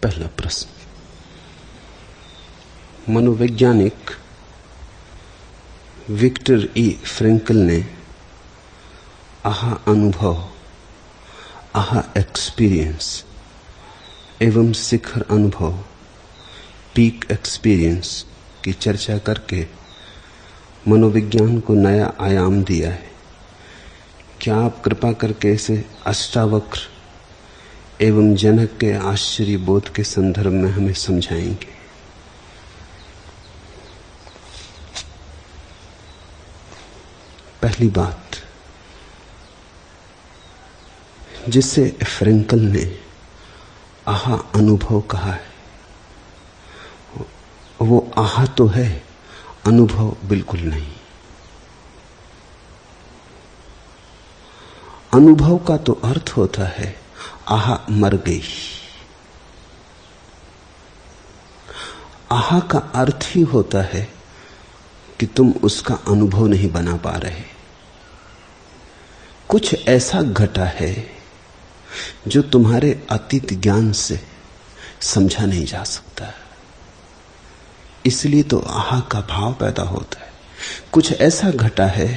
पहला प्रश्न, मनोवैज्ञानिक विक्टर ई फ्रैंकल ने आहा अनुभव, आहा एक्सपीरियंस एवं शिखर अनुभव, पीक एक्सपीरियंस की चर्चा करके मनोविज्ञान को नया आयाम दिया है। क्या आप कृपा करके इसे अष्टावक्र एवं जनक के आश्चर्य बोध के संदर्भ में हमें समझाएंगे? पहली बात, जिसे फ्रैंकल ने आहा अनुभव कहा है, वो आहा तो है, अनुभव बिल्कुल नहीं। अनुभव का तो अर्थ होता है आहा मर गई। आहा का अर्थ ही होता है कि तुम उसका अनुभव नहीं बना पा रहे। कुछ ऐसा घटा है जो तुम्हारे अतीत ज्ञान से समझा नहीं जा सकता, इसलिए तो आहा का भाव पैदा होता है। कुछ ऐसा घटा है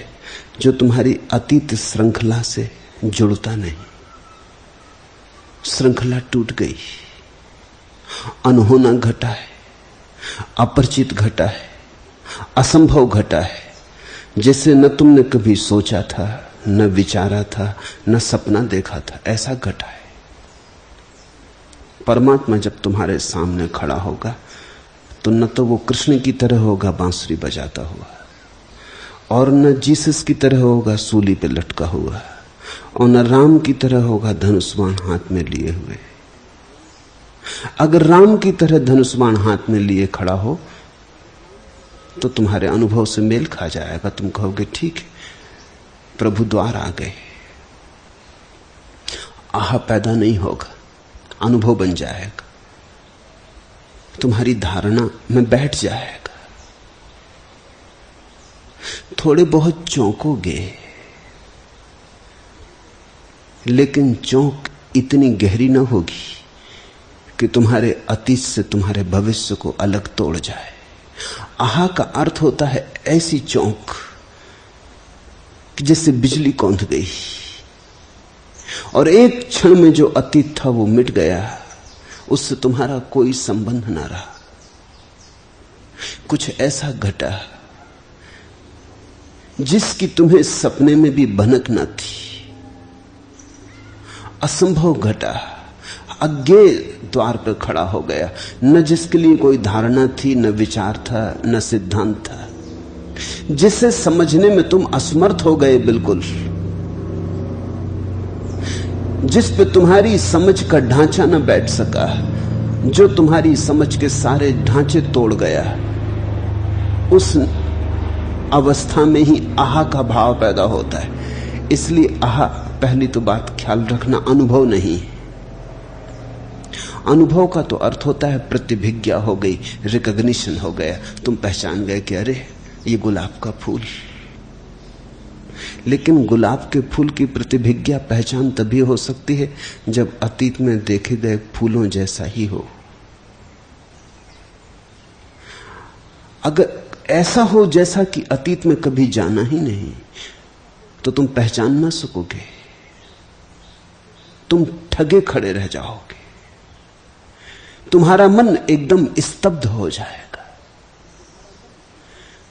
जो तुम्हारी अतीत श्रृंखला से जुड़ता नहीं, श्रृंखला टूट गई। अनहोना घटा है, अपरिचित घटा है, असंभव घटा है, जिसे न तुमने कभी सोचा था, न विचारा था, न सपना देखा था, ऐसा घटा है। परमात्मा जब तुम्हारे सामने खड़ा होगा तो न तो वो कृष्ण की तरह होगा बांसुरी बजाता हुआ, और न जीसस की तरह होगा सूली पे लटका हुआ, और न राम की तरह होगा धनुष्बाण हाथ में लिए हुए। अगर राम की तरह धनुष्बाण हाथ में लिए खड़ा हो तो तुम्हारे अनुभव से मेल खा जाएगा। तुम कहोगे ठीक है, प्रभु द्वार आ गए। आहा पैदा नहीं होगा, अनुभव बन जाएगा, तुम्हारी धारणा में बैठ जाएगा। थोड़े बहुत चौंकोगे, लेकिन चौंक इतनी गहरी न होगी कि तुम्हारे अतीत से तुम्हारे भविष्य को अलग तोड़ जाए। आहा का अर्थ होता है ऐसी चौंक कि जैसे बिजली कौंध गई और एक क्षण में जो अतीत था वो मिट गया, उससे तुम्हारा कोई संबंध ना रहा। कुछ ऐसा घटा जिसकी तुम्हें सपने में भी भनक न थी। असंभव घटा अज्ञेय द्वार पर खड़ा हो गया, न जिसके लिए कोई धारणा थी, न विचार था, न सिद्धांत था, जिसे समझने में तुम असमर्थ हो गए बिल्कुल, जिस पे तुम्हारी समझ का ढांचा न बैठ सका, जो तुम्हारी समझ के सारे ढांचे तोड़ गया। उस अवस्था में ही आहा का भाव पैदा होता है। इसलिए आहा, पहली तो बात ख्याल रखना, अनुभव नहीं। अनुभव का तो अर्थ होता है प्रतिभिज्ञा हो गई, रिकॉग्निशन हो गया, तुम पहचान गए कि अरे ये गुलाब का फूल। लेकिन गुलाब के फूल की प्रतिभिज्ञा, पहचान तभी हो सकती है जब अतीत में देखे गए फूलों जैसा ही हो। अगर ऐसा हो जैसा कि अतीत में कभी जाना ही नहीं, तो तुम पहचान ना सकोगे, तुम ठगे खड़े रह जाओगे, तुम्हारा मन एकदम स्तब्ध हो जाएगा,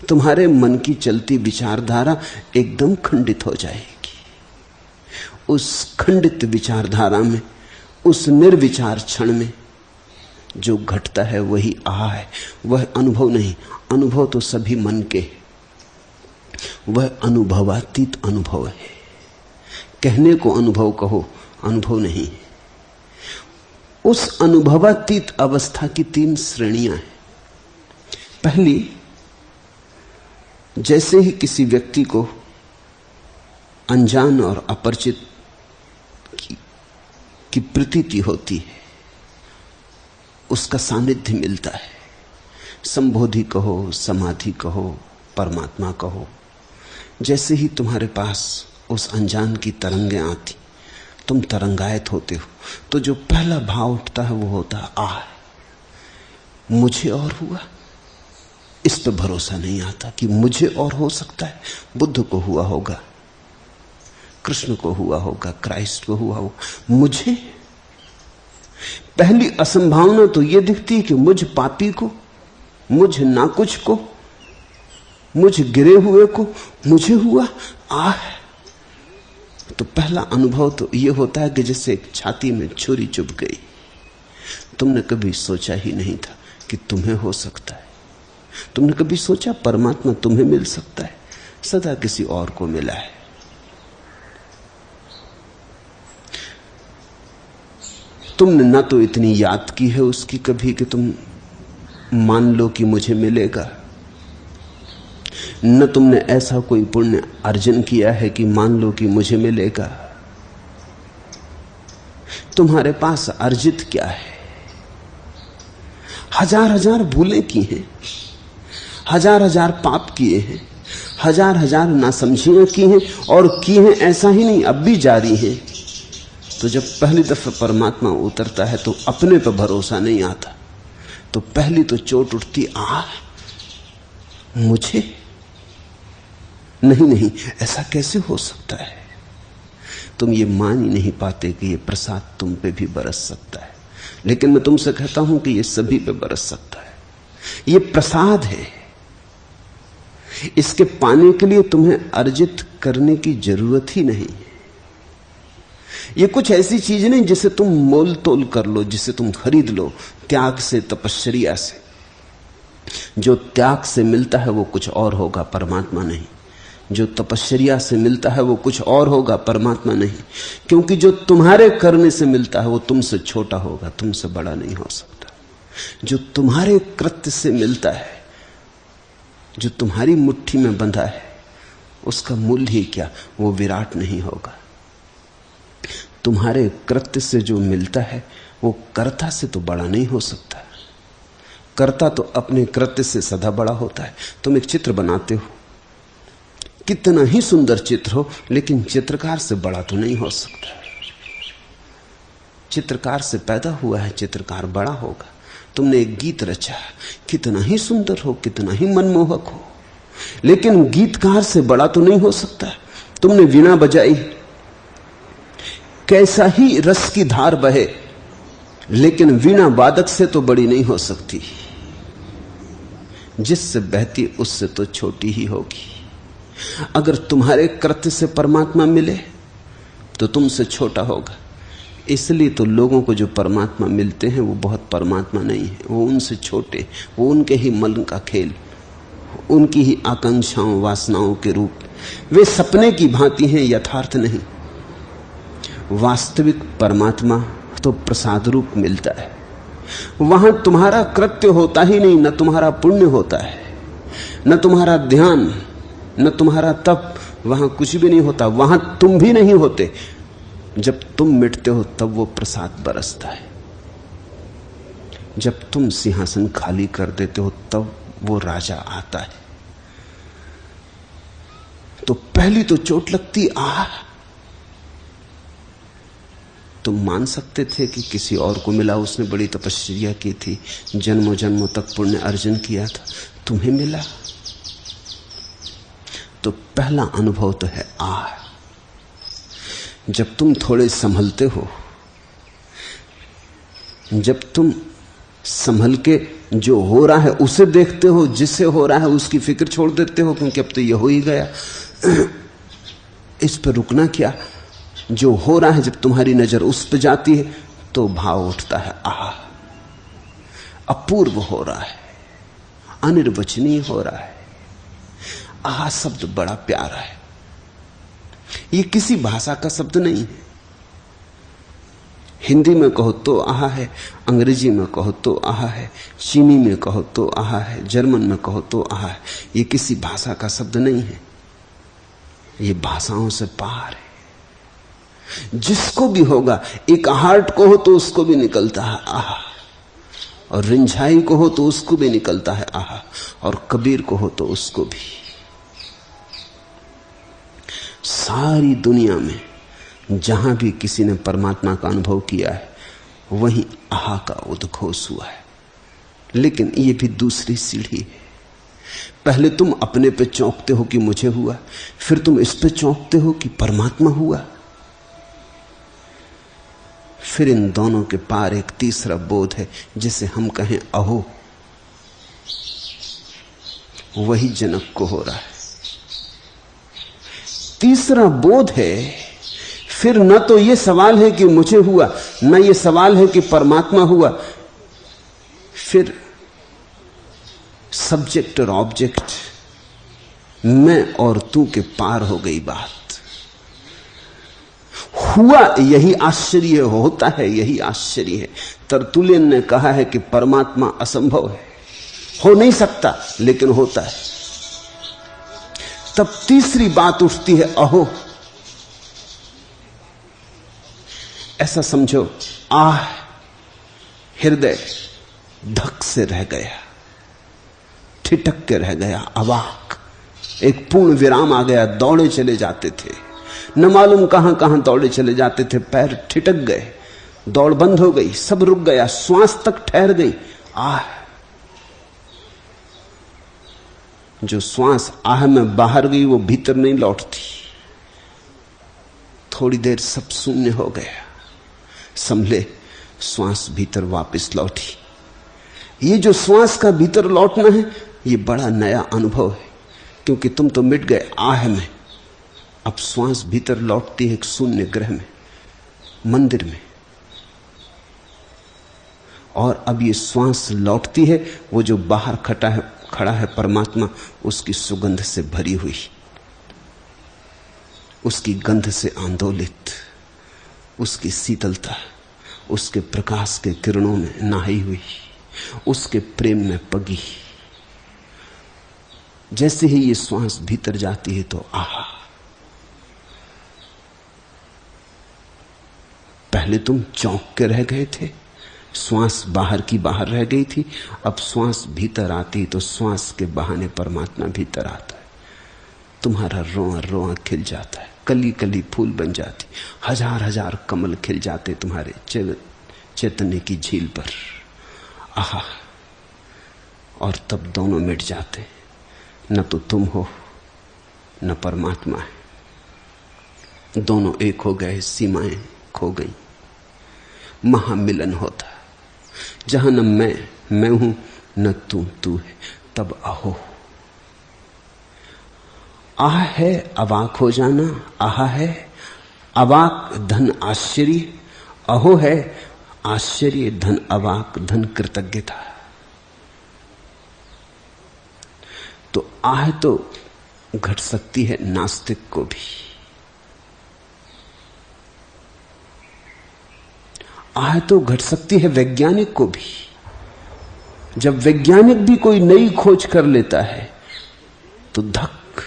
तुम्हारे मन की चलती विचारधारा एकदम खंडित हो जाएगी। उस खंडित विचारधारा में, उस निर्विचार क्षण में जो घटता है वही आहा है, वह अनुभव नहीं। अनुभव तो सभी मन के, वह अनुभवातीत अनुभव है। कहने को अनुभव कहो, अनुभव नहीं। उस अनुभवातीत अवस्था की 3 श्रेणियां हैं। पहली, जैसे ही किसी व्यक्ति को अनजान और अपरिचित की प्रतीति होती है, उसका सानिध्य मिलता है। संबोधि कहो, समाधि कहो, परमात्मा कहो, जैसे ही तुम्हारे पास उस अनजान की तरंगें आती तुम तरंगायत होते हो तो जो पहला भाव उठता है वो होता है आह, मुझे और हुआ। इस पे भरोसा नहीं आता कि मुझे और हो सकता है। बुद्ध को हुआ होगा, कृष्ण को हुआ होगा, क्राइस्ट को हुआ होगा, मुझे पहली असंभावना तो यह दिखती है कि मुझ पापी को, मुझ नाकुछ को, मुझ गिरे हुए को मुझे हुआ। आह, तो पहला अनुभव तो यह होता है कि जैसे एक छाती में छुरी चुभ गई। तुमने कभी सोचा ही नहीं था कि तुम्हें हो सकता है। तुमने कभी सोचा परमात्मा तुम्हें मिल सकता है? सदा किसी और को मिला है। तुमने ना तो इतनी याद की है उसकी कभी कि तुम मान लो कि मुझे मिलेगा, न तुमने ऐसा कोई पुण्य अर्जन किया है कि मान लो कि मुझे मिलेगा। तुम्हारे पास अर्जित क्या है? हजार हजार भूलें की हैं, हजार हजार पाप किए हैं, हजार हजार नासमझियां की हैं, और की हैं ऐसा ही नहीं, अब भी जारी हैं। तो जब पहली दफा परमात्मा उतरता है तो अपने पर भरोसा नहीं आता, तो पहली तो चोट उठती, मुझे नहीं, ऐसा कैसे हो सकता है? तुम ये मान ही नहीं पाते कि ये प्रसाद तुम पे भी बरस सकता है। लेकिन मैं तुमसे कहता हूं कि ये सभी पे बरस सकता है। ये प्रसाद है, इसके पाने के लिए तुम्हें अर्जित करने की जरूरत ही नहीं। ये कुछ ऐसी चीज नहीं जिसे तुम मोल तोल कर लो, जिसे तुम खरीद लो त्याग से, तपश्चर्या से। जो त्याग से मिलता है वो कुछ और होगा, परमात्मा नहीं। जो तपश्चर्या से मिलता है वो कुछ और होगा, परमात्मा नहीं। क्योंकि जो तुम्हारे करने से मिलता है वो तुमसे छोटा होगा, तुमसे बड़ा नहीं हो सकता। जो तुम्हारे कृत्य से मिलता है, जो तुम्हारी मुट्ठी में बंधा है, उसका मूल्य ही क्या, वो विराट नहीं होगा। तुम्हारे कृत्य से जो मिलता है वो कर्ता से तो बड़ा नहीं हो सकता। कर्ता तो अपने कृत्य से सदा बड़ा होता है। तुम एक चित्र बनाते हो, कितना ही सुंदर चित्र हो, लेकिन चित्रकार से बड़ा तो नहीं हो सकता। चित्रकार से पैदा हुआ है, चित्रकार बड़ा होगा। तुमने एक गीत रचा, कितना ही सुंदर हो, कितना ही मनमोहक हो, लेकिन गीतकार से बड़ा तो नहीं हो सकता। तुमने वीणा बजाई, कैसा ही रस की धार बहे, लेकिन वीणा वादक से तो बड़ी नहीं हो सकती। जिससे बहती उससे तो छोटी ही होगी। अगर तुम्हारे कृत्य से परमात्मा मिले तो तुमसे छोटा होगा। इसलिए तो लोगों को जो परमात्मा मिलते हैं वो बहुत परमात्मा नहीं है, वो उनसे छोटे, वो उनके ही मन का खेल, उनकी ही आकांक्षाओं वासनाओं के रूप। वे सपने की भांति हैं, यथार्थ नहीं। वास्तविक परमात्मा तो प्रसाद रूप मिलता है। वहां तुम्हारा कृत्य होता ही नहीं, न तुम्हारा पुण्य होता है, न तुम्हारा ध्यान, न तुम्हारा तप, वहां कुछ भी नहीं होता। वहां तुम भी नहीं होते। जब तुम मिटते हो तब वो प्रसाद बरसता है। जब तुम सिंहासन खाली कर देते हो तब वो राजा आता है। तो पहली तो चोट लगती, तुम मान सकते थे कि किसी और को मिला, उसने बड़ी तपस्या की थी, जन्मों जन्मों तक पुण्य अर्जन किया था, तुम्हें मिला। तो पहला अनुभव तो है जब तुम थोड़े संभलते हो, जब तुम संभल के जो हो रहा है उसे देखते हो, जिससे हो रहा है उसकी फिक्र छोड़ देते हो, क्योंकि अब तो ये हो ही गया, इस पर रुकना क्या। जो हो रहा है जब तुम्हारी नजर उस पर जाती है तो भाव उठता है, अपूर्व हो रहा है, अनिर्वचनीय हो रहा है। शब्द बड़ा प्यारा है। ये किसी भाषा का शब्द नहीं है। हिंदी में कहो तो है, अंग्रेजी में कहो तो है, चीनी में कहो तो है, जर्मन में कहो तो है। ये किसी भाषा का शब्द नहीं है, ये भाषाओं से पार है। जिसको भी होगा, एक हार्ट को हो तो उसको भी निकलता है और रिंझाई को हो तो उसको भी निकलता है और कबीर को हो तो उसको भी। सारी दुनिया में जहां भी किसी ने परमात्मा का अनुभव किया है वहीं आहा का उद्घोष हुआ है। लेकिन ये भी दूसरी सीढ़ी है। पहले तुम अपने पे चौंकते हो कि मुझे हुआ, फिर तुम इस पे चौंकते हो कि परमात्मा हुआ। फिर इन दोनों के पार एक तीसरा बोध है जिसे हम कहें अहो। वही जनक को हो रहा है। तीसरा बोध है, फिर न तो यह सवाल है कि मुझे हुआ, न यह सवाल है कि परमात्मा हुआ। फिर सब्जेक्ट और ऑब्जेक्ट, मैं और तू के पार हो गई बात। हुआ यही आश्चर्य, होता है यही आश्चर्य है। तरतुलियन ने कहा है कि परमात्मा असंभव है, हो नहीं सकता, लेकिन होता है। तब तीसरी बात उठती है अहो। ऐसा समझो, आह, हृदय धक से रह गया, ठिठक के रह गया, अवाक। एक पूर्ण विराम आ गया। दौड़े चले जाते थे, न मालूम कहां कहां दौड़े चले जाते थे, पैर ठिठक गए, दौड़ बंद हो गई, सब रुक गया, श्वास तक ठहर गई। आह, जो श्वास आह में बाहर गई वो भीतर नहीं लौटती। थोड़ी देर सब शून्य हो गया, संभले, श्वास भीतर वापस लौटी। ये जो श्वास का भीतर लौटना है, ये बड़ा नया अनुभव है, क्योंकि तुम तो मिट गए आह में। अब श्वास भीतर लौटती है एक शून्य ग्रह में, मंदिर में। और अब ये श्वास लौटती है, वो जो बाहर खड़ा है परमात्मा, उसकी सुगंध से भरी हुई, उसकी गंध से आंदोलित, उसकी शीतलता, उसके प्रकाश के किरणों में नहाई हुई, उसके प्रेम में पगी। जैसे ही ये श्वास भीतर जाती है तो आहा। पहले तुम चौंक के रह गए थे, श्वास बाहर की बाहर रह गई थी। अब श्वास भीतर आती तो श्वास के बहाने परमात्मा भीतर आता है। तुम्हारा रोआ रोआ खिल जाता है, कली कली फूल बन जाती, हजार हजार कमल खिल जाते तुम्हारे चैतन्य की झील पर। आहा। और तब दोनों मिट जाते, न तो तुम हो न परमात्मा है। दोनों एक हो गए, सीमाएं खो गई, महामिलन होता। जहां न मैं हूं न तू है, तब अहो। आह है अवाक हो जाना, आहा है अवाक धन आश्चर्य, अहो है आश्चर्य धन अवाक धन कृतज्ञता। तो आह तो घट सकती है नास्तिक को भी, आह तो घट सकती है वैज्ञानिक को भी। जब वैज्ञानिक भी कोई नई खोज कर लेता है तो धक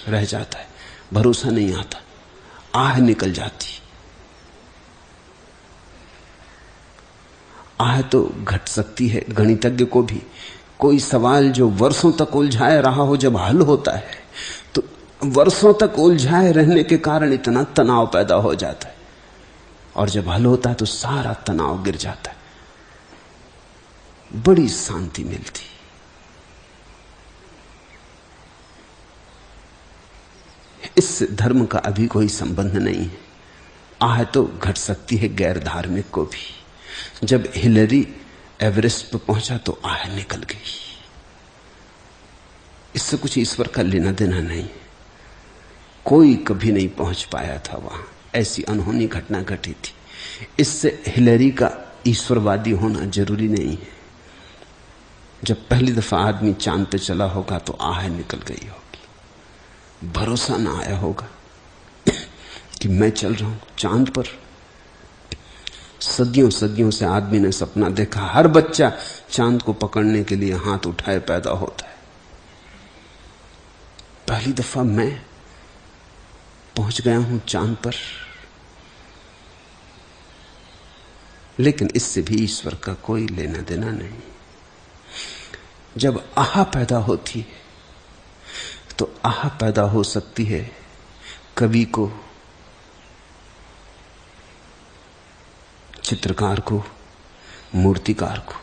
रह जाता है, भरोसा नहीं आता, आह निकल जाती। आह तो घट सकती है गणितज्ञ को भी। कोई सवाल जो वर्षों तक उलझाए रहा हो, जब हल होता है तो वर्षों तक उलझाए रहने के कारण इतना तनाव पैदा हो जाता है, और जब हल होता है तो सारा तनाव गिर जाता है, बड़ी शांति मिलती। इससे धर्म का अभी कोई संबंध नहीं है। आह तो घट सकती है गैर धार्मिक को भी। जब हिलरी एवरेस्ट पर पहुंचा तो आह निकल गई। इससे कुछ ईश्वर का लेना देना नहीं, कोई कभी नहीं पहुंच पाया था वहां, ऐसी अनहोनी घटना घटी थी। इससे हिलरी का ईश्वरवादी होना जरूरी नहीं है। जब पहली दफा आदमी चांद पे चला होगा तो आह निकल गई होगी, भरोसा ना आया होगा कि मैं चल रहा हूं चांद पर। सदियों सदियों से आदमी ने सपना देखा, हर बच्चा चांद को पकड़ने के लिए हाथ उठाए पैदा होता है। पहली दफा मैं पहुंच गया हूं चांद पर। लेकिन इससे भी ईश्वर का कोई लेना देना नहीं। जब आह पैदा होती है तो आह पैदा हो सकती है कवि को चित्रकार को, मूर्तिकार को।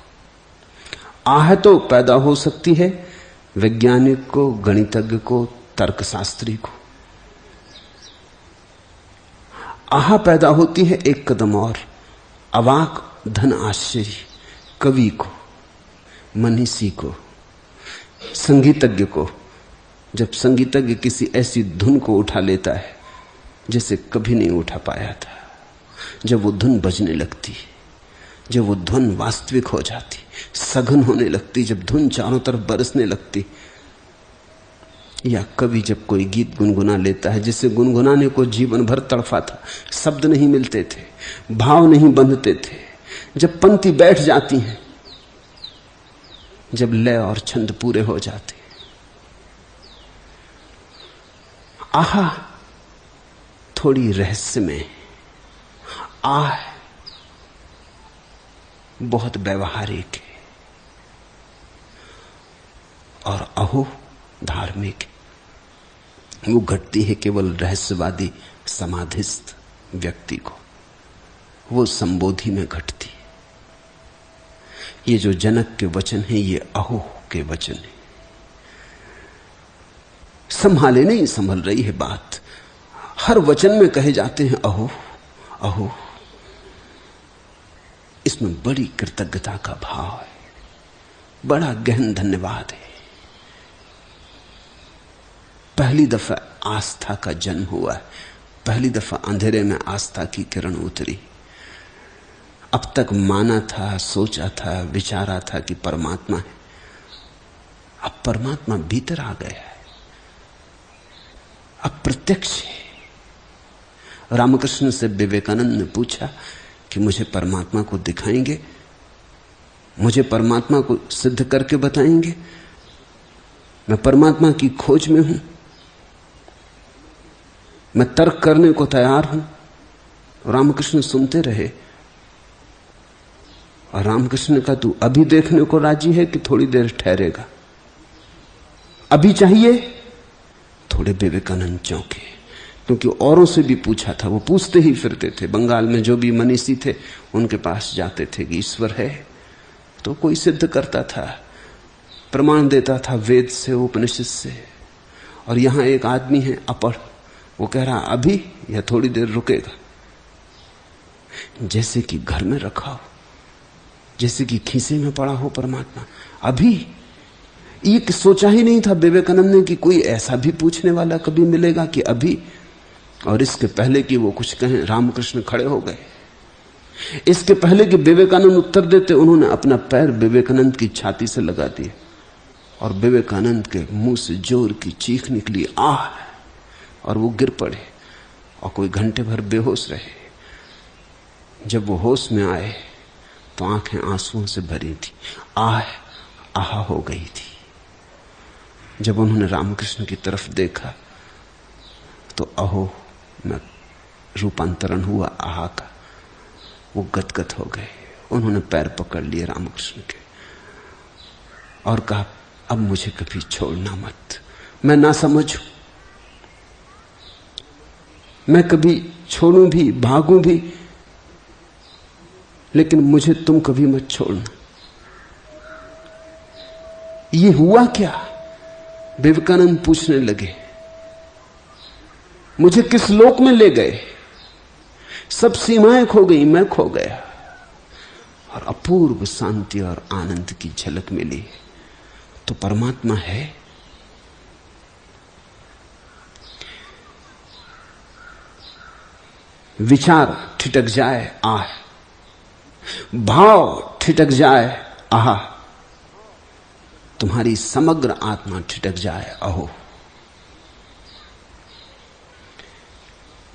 आह तो पैदा हो सकती है वैज्ञानिक को, गणितज्ञ को, तर्कशास्त्री को। आह पैदा होती है एक कदम और, अवाक धन आश्चर्य, कवि को, मनीषी को, संगीतज्ञ को। जब संगीतज्ञ किसी ऐसी धुन को उठा लेता है जिसे कभी नहीं उठा पाया था, जब वो धुन बजने लगती, जब वो धुन वास्तविक हो जाती, सघन होने लगती, जब धुन चारों तरफ बरसने लगती, या कवि जब कोई गीत गुनगुना लेता है जिसे गुनगुनाने को जीवन भर तड़फा था, शब्द नहीं मिलते थे, भाव नहीं बंधते थे, जब पंक्ति बैठ जाती है, जब लय और छंद पूरे हो जाते, आहा थोड़ी रहस्यमय, आह बहुत व्यवहारिक है, और अहो धार्मिक। वो घटती है केवल रहस्यवादी समाधिस्थ व्यक्ति को, वो संबोधि में घटती है। ये जो जनक के वचन है ये अहो के वचन है। संभाले नहीं संभल रही है बात, हर वचन में कहे जाते हैं अहो अहो। इसमें बड़ी कृतज्ञता का भाव है, बड़ा गहन धन्यवाद है। पहली दफा आस्था का जन्म हुआ है, पहली दफा अंधेरे में आस्था की किरण उतरी। अब तक माना था, सोचा था, विचारा था कि परमात्मा है, अब परमात्मा भीतर आ गया है, अब प्रत्यक्ष है। रामकृष्ण से विवेकानंद ने पूछा कि मुझे परमात्मा को दिखाएंगे, मुझे परमात्मा को सिद्ध करके बताएंगे, मैं परमात्मा की खोज में हूं, मैं तर्क करने को तैयार हूं। रामकृष्ण सुनते रहे, और रामकृष्ण का तू अभी देखने को राजी है कि थोड़ी देर ठहरेगा? अभी चाहिए? थोड़े विवेकानंद चौंके, क्योंकि औरों से भी पूछा था, वो पूछते ही फिरते थे। बंगाल में जो भी मनीषी थे उनके पास जाते थे कि ईश्वर है, तो कोई सिद्ध करता था, प्रमाण देता था वेद से, उपनिषद से। और यहां एक आदमी है अपढ़, वो कह रहा अभी या थोड़ी देर रुकेगा, जैसे कि घर में रखा हो, जैसे कि खीसे में पड़ा हो परमात्मा। अभी ये सोचा ही नहीं था विवेकानंद ने कि कोई ऐसा भी पूछने वाला कभी मिलेगा कि अभी। और इसके पहले कि वो कुछ कहें, रामकृष्ण खड़े हो गए। इसके पहले कि विवेकानंद उत्तर देते, उन्होंने अपना पैर विवेकानंद की छाती से लगा दिया, और विवेकानंद के मुंह से जोर की चीख निकली, आह, और वो गिर पड़े और कोई घंटे भर बेहोश रहे। जब वो होश में आए तो आंखें आंसुओं से भरी थी, आह हो गई थी। जब उन्होंने रामकृष्ण की तरफ देखा तो अहो में रूपांतरण हुआ आह का, वो गदगद हो गए। उन्होंने पैर पकड़ लिए रामकृष्ण के और कहा, अब मुझे कभी छोड़ना मत, मैं ना समझूं, मैं कभी छोड़ूं भी, भागूं भी, लेकिन मुझे तुम कभी मत छोड़ना। ये हुआ क्या? विवेकानंद पूछने लगे, मुझे किस लोक में ले गए? सब सीमाएं खो गई, मैं खो गया, और अपूर्व शांति और आनंद की झलक मिली। तो परमात्मा है। विचार ठिठक जाए, आह, भाव ठिठक जाए, आह, तुम्हारी समग्र आत्मा ठिठक जाए, अहो।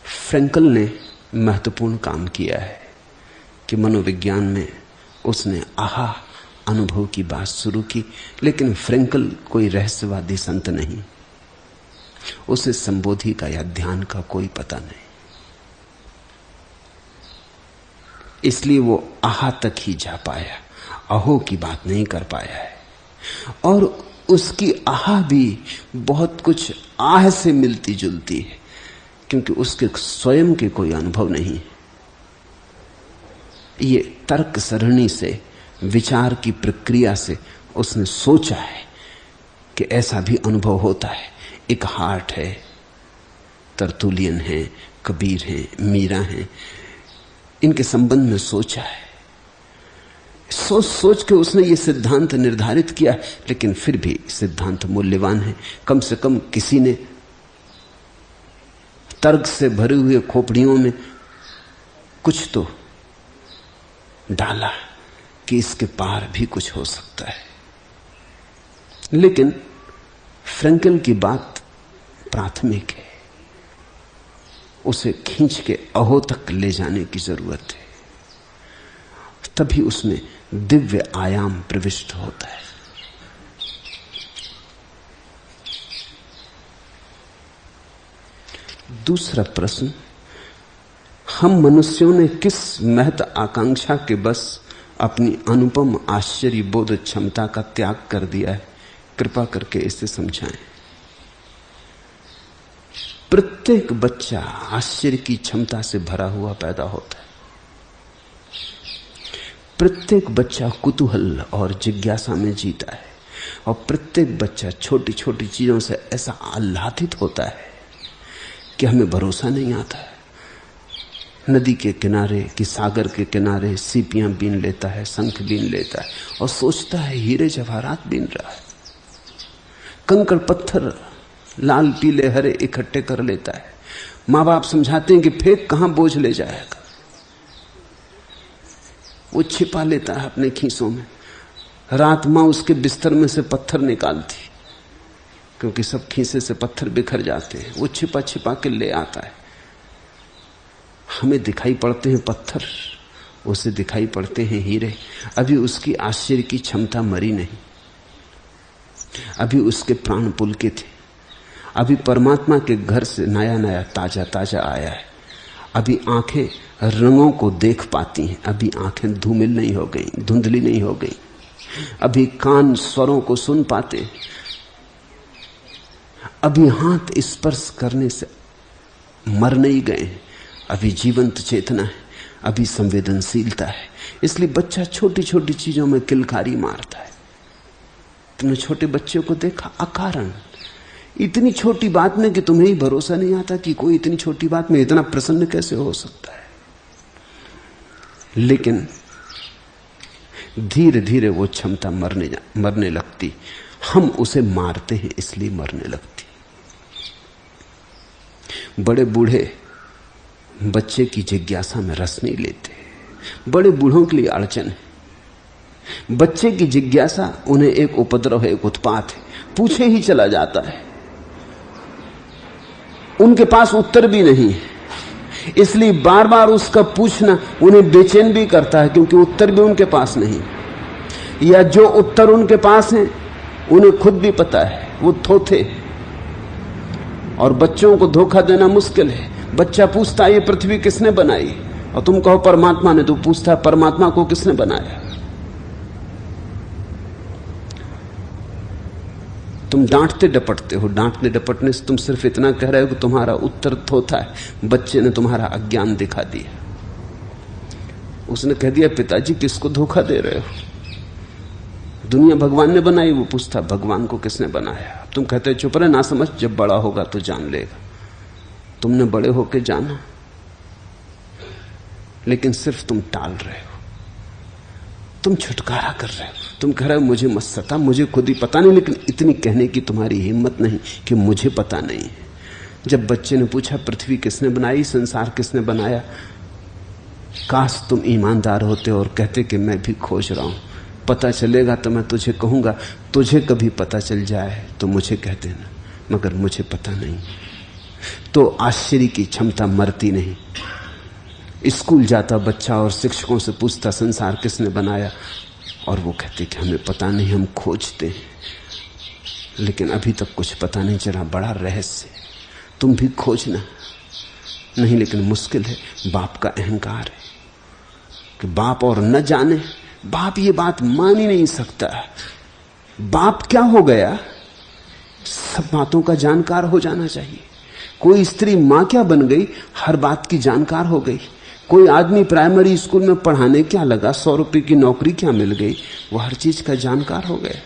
फ्रैंकल ने महत्वपूर्ण काम किया है कि मनोविज्ञान में उसने आहा अनुभव की बात शुरू की, लेकिन फ्रैंकल कोई रहस्यवादी संत नहीं, उसे संबोधि का या ध्यान का कोई पता नहीं, इसलिए वो आहा तक ही जा पाया, अहो की बात नहीं कर पाया है। और उसकी आहा भी बहुत कुछ आह से मिलती जुलती है, क्योंकि उसके स्वयं के कोई अनुभव नहीं। ये तर्क सरणी से, विचार की प्रक्रिया से उसने सोचा है कि ऐसा भी अनुभव होता है। एक हार्ट है, तरतुलियन है, कबीर है, मीरा है, इनके संबंध में सोचा है। सोच सोच के उसने ये सिद्धांत निर्धारित किया, लेकिन फिर भी सिद्धांत मूल्यवान है। कम से कम किसी ने तर्क से भरे हुए खोपड़ियों में कुछ तो डाला कि इसके पार भी कुछ हो सकता है। लेकिन फ्रैंकल की बात प्राथमिक है, उसे खींच के अहो तक ले जाने की जरूरत है, तभी उसमें दिव्य आयाम प्रविष्ट होता है। दूसरा प्रश्न, हम मनुष्यों ने किस महत आकांक्षा के बस अपनी अनुपम आश्चर्य बोध क्षमता का त्याग कर दिया है? कृपा करके इसे समझाएं। प्रत्येक बच्चा आश्चर्य की क्षमता से भरा हुआ पैदा होता है। प्रत्येक बच्चा कुतूहल और जिज्ञासा में जीता है, और प्रत्येक बच्चा छोटी छोटी चीजों से ऐसा आह्लादित होता है कि हमें भरोसा नहीं आता है। नदी के किनारे कि सागर के किनारे सीपियां बीन लेता है, शंख बीन लेता है और सोचता है हीरे जवाहरात बीन रहा है। कंकड़ पत्थर लाल पीले हरे इकट्ठे कर लेता है। माँ बाप समझाते हैं कि फेंक, कहां बोझ ले जाएगा। वो छिपा लेता है अपने खीसों में। रात माँ उसके बिस्तर में से पत्थर निकालती, क्योंकि सब खीसे से पत्थर बिखर जाते हैं। वो छिपा छिपा के ले आता है। हमें दिखाई पड़ते हैं पत्थर, उसे दिखाई पड़ते हैं हीरे। अभी उसकी आश्चर्य की क्षमता मरी नहीं, अभी उसके प्राण पुलकित थे। अभी परमात्मा के घर से नया नया ताजा ताजा आया है। अभी आंखें रंगों को देख पाती हैं, अभी आंखें धूमिल नहीं हो गई, धुंधली नहीं हो गई। अभी कान स्वरों को सुन पाते, अभी हाथ स्पर्श करने से मर नहीं गए, अभी जीवंत चेतना है, अभी संवेदनशीलता है। इसलिए बच्चा छोटी छोटी चीजों में किलकारी मारता है। तुमने छोटे बच्चे को देखा, अकारण इतनी छोटी बात में कि तुम्हें ही भरोसा नहीं आता कि कोई इतनी छोटी बात में इतना प्रसन्न कैसे हो सकता है। लेकिन धीरे धीरे वो क्षमता मरने लगती। हम उसे मारते हैं इसलिए मरने लगती। बड़े बूढ़े बच्चे की जिज्ञासा में रस नहीं लेते। बड़े बूढ़ों के लिए अड़चन है। बच्चे की जिज्ञासा उन्हें एक उपद्रव है, एक उत्पात है, पूछे ही चला जाता है। उनके पास उत्तर भी नहीं है, इसलिए बार बार उसका पूछना उन्हें बेचैन भी करता है, क्योंकि उत्तर भी उनके पास नहीं, या जो उत्तर उनके पास है उन्हें खुद भी पता है वो थोथे। और बच्चों को धोखा देना मुश्किल है। बच्चा पूछता है ये पृथ्वी किसने बनाई, और तुम कहो परमात्मा ने। तो पूछता है परमात्मा को किसने बनाया। तुम डांटते डपटते हो। डांटने डपटने से तुम सिर्फ इतना कह रहे हो कि तुम्हारा उत्तर थोथा है। बच्चे ने तुम्हारा अज्ञान दिखा दिया। उसने कह दिया पिताजी किसको धोखा दे रहे हो, दुनिया भगवान ने बनाई। वो पूछता भगवान को किसने बनाया। तुम कहते चुप रहे, ना समझ, जब बड़ा होगा तो जान लेगा। तुमने बड़े होके जाना, लेकिन सिर्फ तुम टाल रहे हो, तुम छुटकारा कर रहे हो। तुम कह रहे हो मुझे मत सता, मुझे खुद ही पता नहीं, लेकिन इतनी कहने की तुम्हारी हिम्मत नहीं कि मुझे पता नहीं है। जब बच्चे ने पूछा पृथ्वी किसने बनाई, संसार किसने बनाया, काश तुम ईमानदार होते और कहते कि मैं भी खोज रहा हूं, पता चलेगा तो मैं तुझे कहूंगा। तुझे कभी पता चल जाए तो मुझे कह देना, मगर मुझे पता नहीं। तो आश्चर्य की क्षमता मरती नहीं। स्कूल जाता बच्चा और शिक्षकों से पूछता संसार किसने बनाया, और वो कहते कि हमें पता नहीं, हम खोजते हैं, लेकिन अभी तक कुछ पता नहीं चला। बड़ा रहस्य, तुम भी खोजना। नहीं, लेकिन मुश्किल है। बाप का अहंकार है कि बाप और न जाने। बाप ये बात मान ही नहीं सकता। बाप क्या हो गया, सब बातों का जानकार हो जाना चाहिए। कोई स्त्री मां क्या बन गई, हर बात की जानकार हो गई। कोई आदमी प्राइमरी स्कूल में पढ़ाने क्या लगा, 100 रुपए की नौकरी क्या मिल गई, वो हर चीज का जानकार हो गया।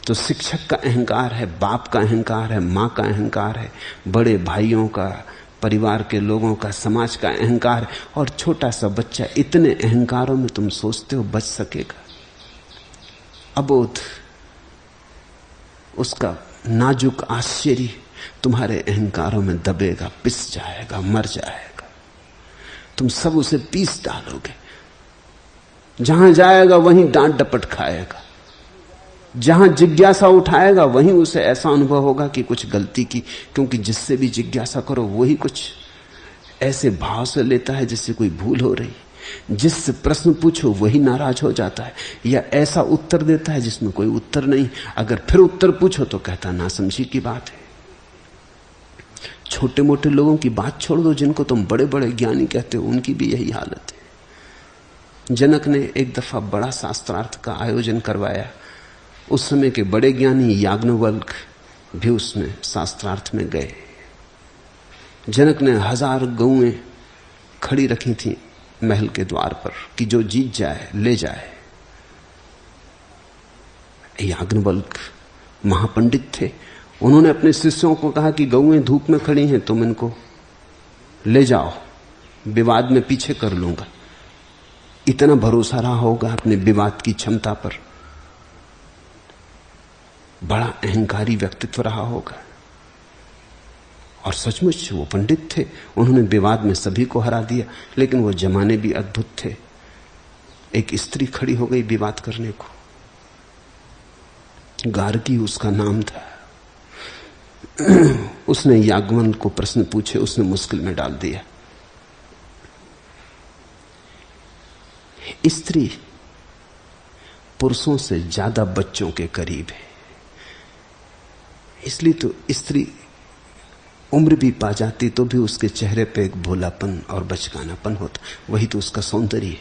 तो शिक्षक का अहंकार है, बाप का अहंकार है, मां का अहंकार है, बड़े भाइयों का, परिवार के लोगों का, समाज का अहंकार है। और छोटा सा बच्चा, इतने अहंकारों में तुम सोचते हो बच सकेगा? अबोध उसका नाजुक आश्चर्य तुम्हारे अहंकारों में दबेगा, पिस जाएगा, मर जाएगा। तुम सब उसे पीस डालोगे। जहां जाएगा वहीं डांट डपट खाएगा। जहां जिज्ञासा उठाएगा वहीं उसे ऐसा अनुभव होगा कि कुछ गलती की, क्योंकि जिससे भी जिज्ञासा करो वही कुछ ऐसे भाव से लेता है जिससे कोई भूल हो रही। जिससे प्रश्न पूछो वही नाराज हो जाता है, या ऐसा उत्तर देता है जिसमें कोई उत्तर नहीं। अगर फिर उत्तर पूछो तो कहता नासमझी की बात है। छोटे मोटे लोगों की बात छोड़ दो, जिनको तुम बड़े बड़े ज्ञानी कहते हो, उनकी भी यही हालत है। जनक ने एक दफा बड़ा शास्त्रार्थ का आयोजन करवाया। उस समय के बड़े ज्ञानी याज्ञवल्क्य भी उसमें शास्त्रार्थ में गए। जनक ने 1000 गऊएं खड़ी रखी थी महल के द्वार पर कि जो जीत जाए ले जाए। याज्ञवल्क्य महापंडित थे। उन्होंने अपने शिष्यों को कहा कि गऊएं धूप में खड़ी हैं, तुम इनको ले जाओ, विवाद में पीछे कर लूंगा। इतना भरोसा रहा होगा अपने विवाद की क्षमता पर। बड़ा अहंकारी व्यक्तित्व रहा होगा। और सचमुच वो पंडित थे, उन्होंने विवाद में सभी को हरा दिया। लेकिन वो जमाने भी अद्भुत थे। एक स्त्री खड़ी हो गई विवाद करने को, गार्गी उसका नाम था। उसने याज्ञवल्क्य को प्रश्न पूछे, उसने मुश्किल में डाल दिया। स्त्री पुरुषों से ज्यादा बच्चों के करीब है, इसलिए तो स्त्री उम्र भी पा जाती तो भी उसके चेहरे पे एक भोलापन और बचकानापन होता। वही तो उसका सौंदर्य है।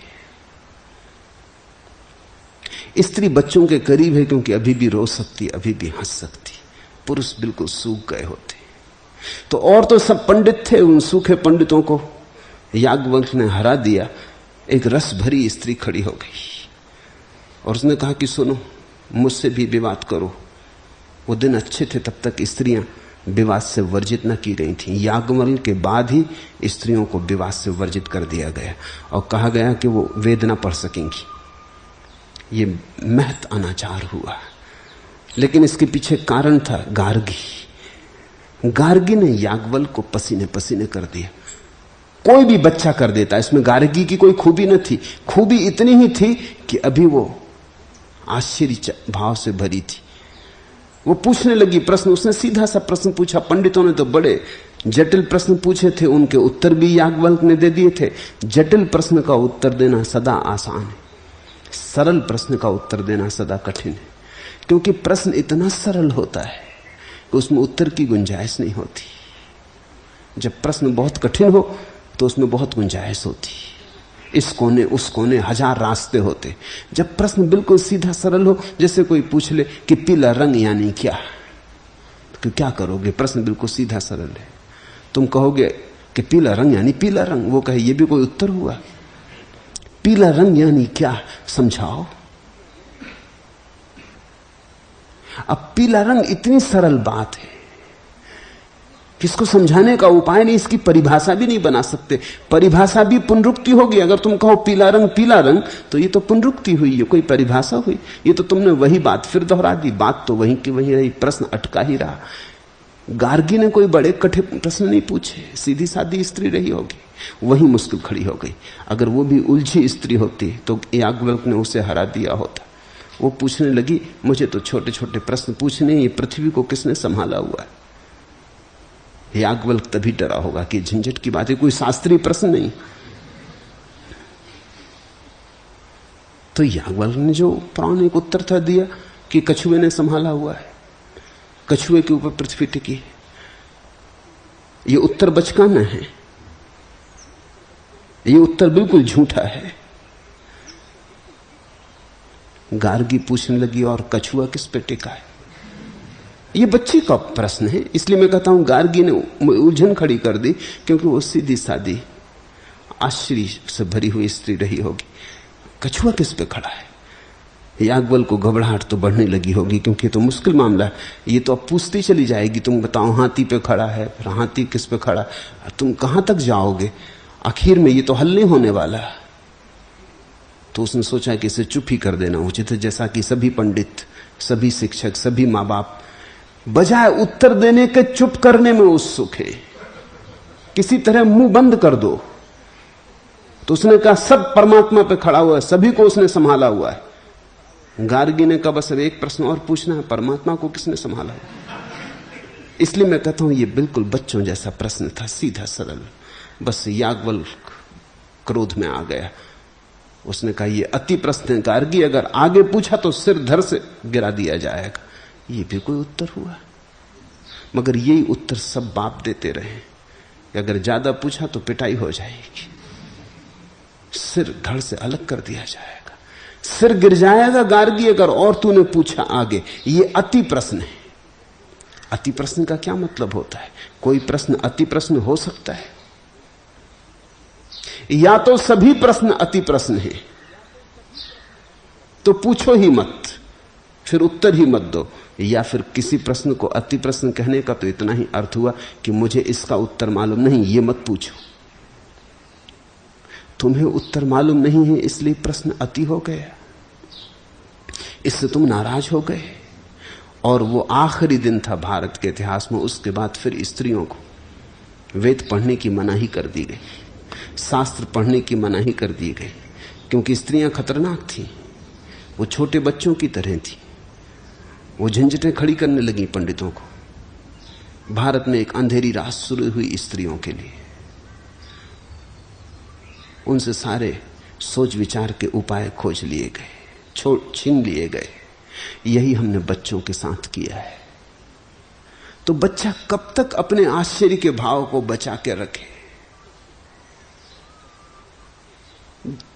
स्त्री बच्चों के करीब है क्योंकि अभी भी रो सकती, अभी भी हंस सकती। पुरुष बिल्कुल सूख गए होते। तो और तो सब पंडित थे, उन सूखे पंडितों को याज्ञवल्क्य ने हरा दिया। एक रस भरी स्त्री खड़ी हो गई और उसने कहा कि सुनो, मुझसे भी विवाद करो। वो दिन अच्छे थे, तब तक स्त्रियां विवाद से वर्जित न की गई थी। याज्ञवल्क्य के बाद ही स्त्रियों को विवाद से वर्जित कर दिया गया और कहा गया कि वो वेद न पढ़ सकेंगी। ये महत अनाचार हुआ। लेकिन इसके पीछे कारण था गार्गी ने याज्ञवल्क्य को पसीने पसीने कर दिया। कोई भी बच्चा कर देता, इसमें गार्गी की कोई खूबी न थी। खूबी इतनी ही थी कि अभी वो आश्चर्य भाव से भरी थी। वो पूछने लगी प्रश्न। उसने सीधा सा प्रश्न पूछा। पंडितों ने तो बड़े जटिल प्रश्न पूछे थे, उनके उत्तर भी याज्ञवल्क्य ने दे दिए थे। जटिल प्रश्न का उत्तर देना सदा आसान है, सरल प्रश्न का उत्तर देना सदा कठिन है। क्योंकि प्रश्न इतना सरल होता है कि उसमें उत्तर की गुंजाइश नहीं होती। जब प्रश्न बहुत कठिन हो तो उसमें बहुत गुंजाइश होती। इस कोने उस कोने 1000 रास्ते होते। जब प्रश्न बिल्कुल सीधा सरल हो, जैसे कोई पूछ ले कि पीला रंग यानी क्या, तो क्या करोगे? प्रश्न बिल्कुल सीधा सरल है। तुम कहोगे कि पीला रंग यानी पीला रंग, वो कहे ये भी कोई उत्तर हुआ? पीला रंग यानी क्या, समझाओ। अब पीला रंग इतनी सरल बात है कि इसको समझाने का उपाय नहीं, इसकी परिभाषा भी नहीं बना सकते। परिभाषा भी पुनरुक्ति होगी। अगर तुम कहो पीला रंग, तो ये तो पुनरुक्ति हुई, ये कोई परिभाषा हुई? ये तो तुमने वही बात फिर दोहरा दी। बात तो वहीं की वहीं रही, प्रश्न अटका ही रहा। गार्गी ने कोई बड़े कठिन प्रश्न नहीं पूछे, सीधी सादी स्त्री रही होगी, वही मुश्किल खड़ी हो गई। अगर वो भी उलझी स्त्री होती तो याज्ञवल्क्य ने उसे हरा दिया होता। वो पूछने लगी, मुझे तो छोटे छोटे प्रश्न पूछने, ये पृथ्वी को किसने संभाला हुआ है? याज्ञवल्क्य तभी डरा होगा कि झंझट की बात है, कोई शास्त्रीय प्रश्न नहीं। तो याज्ञवल्क्य ने जो पौराणिक उत्तर था दिया कि कछुए ने संभाला हुआ है, कछुए के ऊपर पृथ्वी टिकी। ये उत्तर बचकाना है, ये उत्तर बिल्कुल झूठा है। गार्गी पूछने लगी, और कछुआ किस पे टिका है? ये बच्चे का प्रश्न है, इसलिए मैं कहता हूं गार्गी ने उलझन खड़ी कर दी, क्योंकि वो सीधी सादी आश्चर्य से भरी हुई स्त्री रही होगी। कछुआ किस पे खड़ा है? याज्ञवल्क्य को घबराहट तो बढ़ने लगी होगी, क्योंकि तो मुश्किल मामला है। ये तो अब पूछती चली जाएगी, तुम बताओ हाथी पे खड़ा है, फिर हाथी किस पे खड़ा है, तुम कहां तक जाओगे? आखिर में ये तो हल नहीं होने वाला। तो उसने सोचा कि इसे चुप ही कर देना उचित है, जैसा कि सभी पंडित, सभी शिक्षक, सभी माँ बाप बजाय उत्तर देने के चुप करने में उत्सुक है। किसी तरह मुंह बंद कर दो। तो उसने कहा सब परमात्मा पे खड़ा हुआ है, सभी को उसने संभाला हुआ है। गार्गी ने कहा बस अब एक प्रश्न और पूछना है, परमात्मा को किसने संभाला? इसलिए मैं कहता हूं ये बिल्कुल बच्चों जैसा प्रश्न था, सीधा सरल। बस याज्ञवल्क्य क्रोध में आ गया। उसने कहा ये अति प्रश्न है गार्गी, अगर आगे पूछा तो सिर धड़ से गिरा दिया जाएगा। ये भी कोई उत्तर हुआ? मगर यही उत्तर सब बाप देते रहे कि अगर ज्यादा पूछा तो पिटाई हो जाएगी, सिर धड़ से अलग कर दिया जाएगा, सिर गिर जाएगा गार्गी अगर और तूने पूछा आगे। ये अति प्रश्न है। अति प्रश्न का क्या मतलब होता है? कोई प्रश्न अति प्रश्न हो सकता है? या तो सभी प्रश्न अति प्रश्न है, तो पूछो ही मत, फिर उत्तर ही मत दो। या फिर किसी प्रश्न को अति प्रश्न कहने का तो इतना ही अर्थ हुआ कि मुझे इसका उत्तर मालूम नहीं, ये मत पूछो। तुम्हें उत्तर मालूम नहीं है इसलिए प्रश्न अति हो गया, इससे तुम नाराज हो गए। और वो आखिरी दिन था भारत के इतिहास में। उसके बाद फिर स्त्रियों को वेद पढ़ने की मनाही कर दी गई, शास्त्र पढ़ने की मनाही कर दी गई, क्योंकि स्त्रियां खतरनाक थीं। वो छोटे बच्चों की तरह थी। वो झंझटें खड़ी करने लगी पंडितों को। भारत में एक अंधेरी रात शुरू हुई स्त्रियों के लिए। उनसे सारे सोच विचार के उपाय खोज लिए गए, छीन लिए गए। यही हमने बच्चों के साथ किया है। तो बच्चा कब तक अपने आश्चर्य के भाव को बचा के रखे?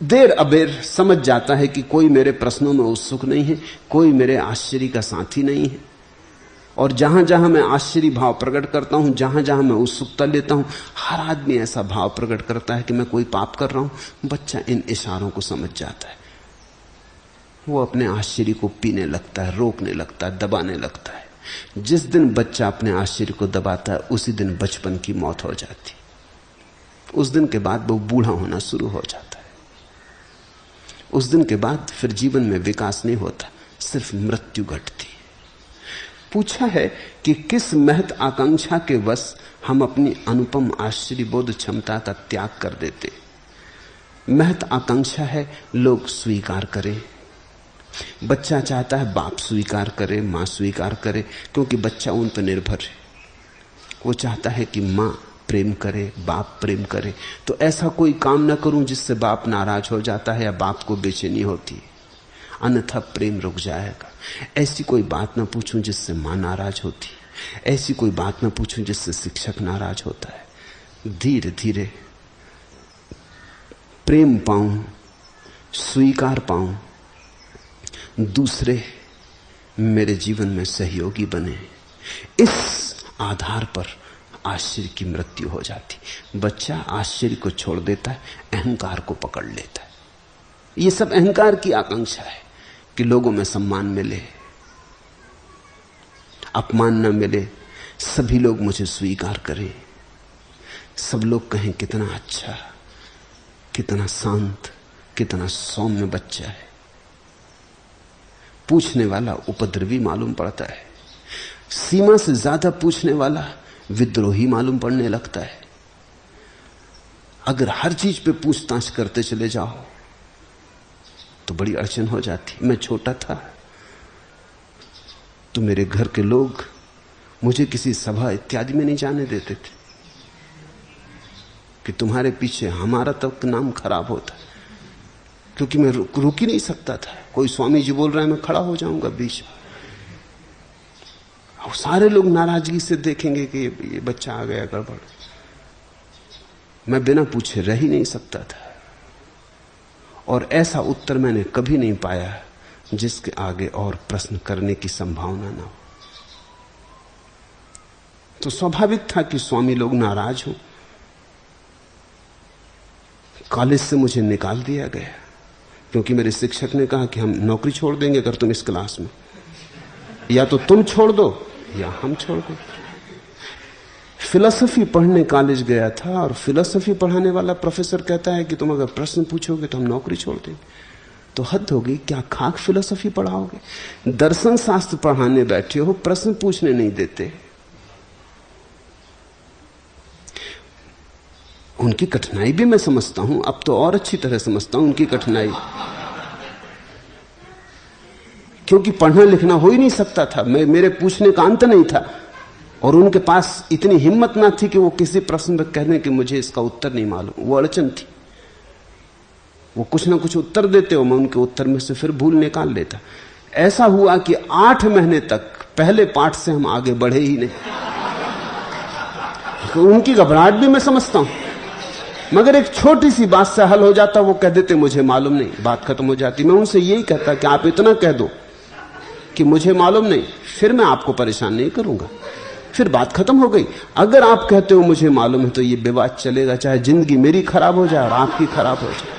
देर अबेर समझ जाता है कि कोई मेरे प्रश्नों में उत्सुक नहीं है, कोई मेरे आश्चर्य का साथी नहीं है। और जहां जहां मैं आश्चर्य भाव प्रकट करता हूं, जहां जहां मैं उत्सुकता लेता हूं, हर आदमी ऐसा भाव प्रकट करता है कि मैं कोई पाप कर रहा हूं। बच्चा इन इशारों को समझ जाता है। वो अपने आश्चर्य को पीने लगता है, रोकने लगता है, दबाने लगता है। जिस दिन बच्चा अपने आश्चर्य को दबाता है, उसी दिन बचपन की मौत हो जाती। उस दिन के बाद वो बूढ़ा होना शुरू हो जाता है। उस दिन के बाद फिर जीवन में विकास नहीं होता, सिर्फ मृत्यु घटती है। पूछा है कि किस महत आकांक्षा के वश हम अपनी अनुपम आश्चर्य बोध क्षमता का त्याग कर देते। महत आकांक्षा है लोग स्वीकार करें। बच्चा चाहता है बाप स्वीकार करे, मां स्वीकार करे, क्योंकि बच्चा उन पर निर्भर है। वो चाहता है कि मां प्रेम करे, बाप प्रेम करे। तो ऐसा कोई काम ना करूं जिससे बाप नाराज हो जाता है या बाप को बेचैनी होती है, अन्यथा प्रेम रुक जाएगा। ऐसी कोई बात ना पूछूं जिससे मां नाराज होती, ऐसी कोई बात ना पूछूं जिससे शिक्षक नाराज होता है। धीरे धीरे प्रेम पाऊं, स्वीकार पाऊं, दूसरे मेरे जीवन में सहयोगी बने, इस आधार पर आश्चर्य की मृत्यु हो जाती। बच्चा आश्चर्य को छोड़ देता है, अहंकार को पकड़ लेता है। ये सब अहंकार की आकांक्षा है कि लोगों में सम्मान मिले, अपमान न मिले, सभी लोग मुझे स्वीकार करें, सब लोग कहें कितना अच्छा, कितना शांत, कितना सौम्य बच्चा है। पूछने वाला उपद्रवी मालूम पड़ता है, सीमा से ज्यादा पूछने वाला विद्रोही मालूम पड़ने लगता है। अगर हर चीज पे पूछताछ करते चले जाओ तो बड़ी अड़चन हो जाती। मैं छोटा था तो मेरे घर के लोग मुझे किसी सभा इत्यादि में नहीं जाने देते थे कि तुम्हारे पीछे हमारा तक नाम खराब होता, क्योंकि मैं रुक ही नहीं सकता था। कोई स्वामी जी बोल रहे हैं, मैं खड़ा हो जाऊंगा बीच में। और सारे लोग नाराजगी से देखेंगे कि ये बच्चा आ गया गड़बड़। मैं बिना पूछे रह ही नहीं सकता था। और ऐसा उत्तर मैंने कभी नहीं पाया जिसके आगे और प्रश्न करने की संभावना ना हो। तो स्वाभाविक था कि स्वामी लोग नाराज हों, कॉलेज से मुझे निकाल दिया गया क्योंकि मेरे शिक्षक ने कहा कि हम नौकरी छोड़ देंगे अगर तुम इस क्लास में, या तो तुम छोड़ दो या हम छोड़ दो। फिलॉसफी पढ़ने कॉलेज गया था और फिलॉसफी पढ़ाने वाला प्रोफेसर कहता है कि तुम अगर प्रश्न पूछोगे तो हम नौकरी छोड़ देंगे। तो हद होगी, क्या खाक फिलॉसफी पढ़ाओगे? दर्शन शास्त्र पढ़ाने बैठे हो, प्रश्न पूछने नहीं देते। उनकी कठिनाई भी मैं समझता हूं, अब तो और अच्छी तरह समझता हूं उनकी कठिनाई, क्योंकि पढ़ना लिखना हो ही नहीं सकता था, मेरे पूछने का अंत नहीं था, और उनके पास इतनी हिम्मत ना थी कि वो किसी प्रश्न पर कह दें कि मुझे इसका उत्तर नहीं मालूम। वो अड़चन थी, वो कुछ ना कुछ उत्तर देते हो, मैं उनके उत्तर में से फिर भूल निकाल लेता। ऐसा हुआ कि 8 महीने तक पहले पाठ से हम आगे बढ़े ही नहीं। तो उनकी घबराहट भी मैं समझता हूं, मगर एक छोटी सी बात से हल हो जाता। वो कह देते मुझे मालूम नहीं, बात खत्म हो जाती। मैं उनसे यही कहता कि आप इतना कह दो कि मुझे मालूम नहीं, फिर मैं आपको परेशान नहीं करूंगा, फिर बात खत्म हो गई। अगर आप कहते हो मुझे मालूम है तो ये विवाद चलेगा, चाहे जिंदगी मेरी खराब हो जाए और आपकी खराब हो जाए।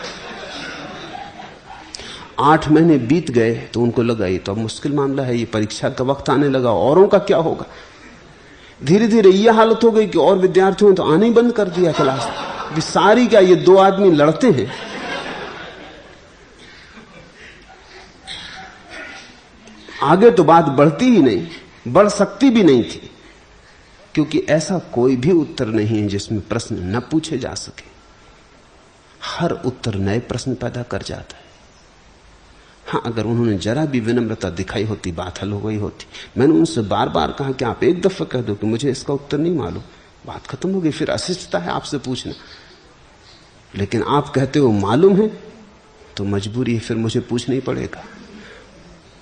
8 महीने बीत गए तो उनको लगा ये तो अब मुश्किल मामला है, ये परीक्षा का वक्त आने लगा, औरों का क्या होगा। धीरे धीरे यह हालत हो गई कि और विद्यार्थियों ने तो आने ही बंद कर दिया क्लास। सारी क्या, ये 2 आदमी लड़ते हैं। आगे तो बात बढ़ती ही नहीं, बढ़ सकती भी नहीं थी, क्योंकि ऐसा कोई भी उत्तर नहीं है जिसमें प्रश्न न पूछे जा सके। हर उत्तर नए प्रश्न पैदा कर जाता है। हाँ, अगर उन्होंने जरा भी विनम्रता दिखाई होती, बात हल हो गई होती। मैंने उनसे बार बार कहा कि आप एक दफा कह दो कि मुझे इसका उत्तर नहीं मालूम, बात खत्म हो गई, फिर अशिष्टता है आपसे पूछना। लेकिन आप कहते हो मालूम है तो मजबूरी है, फिर मुझे पूछना ही पड़ेगा।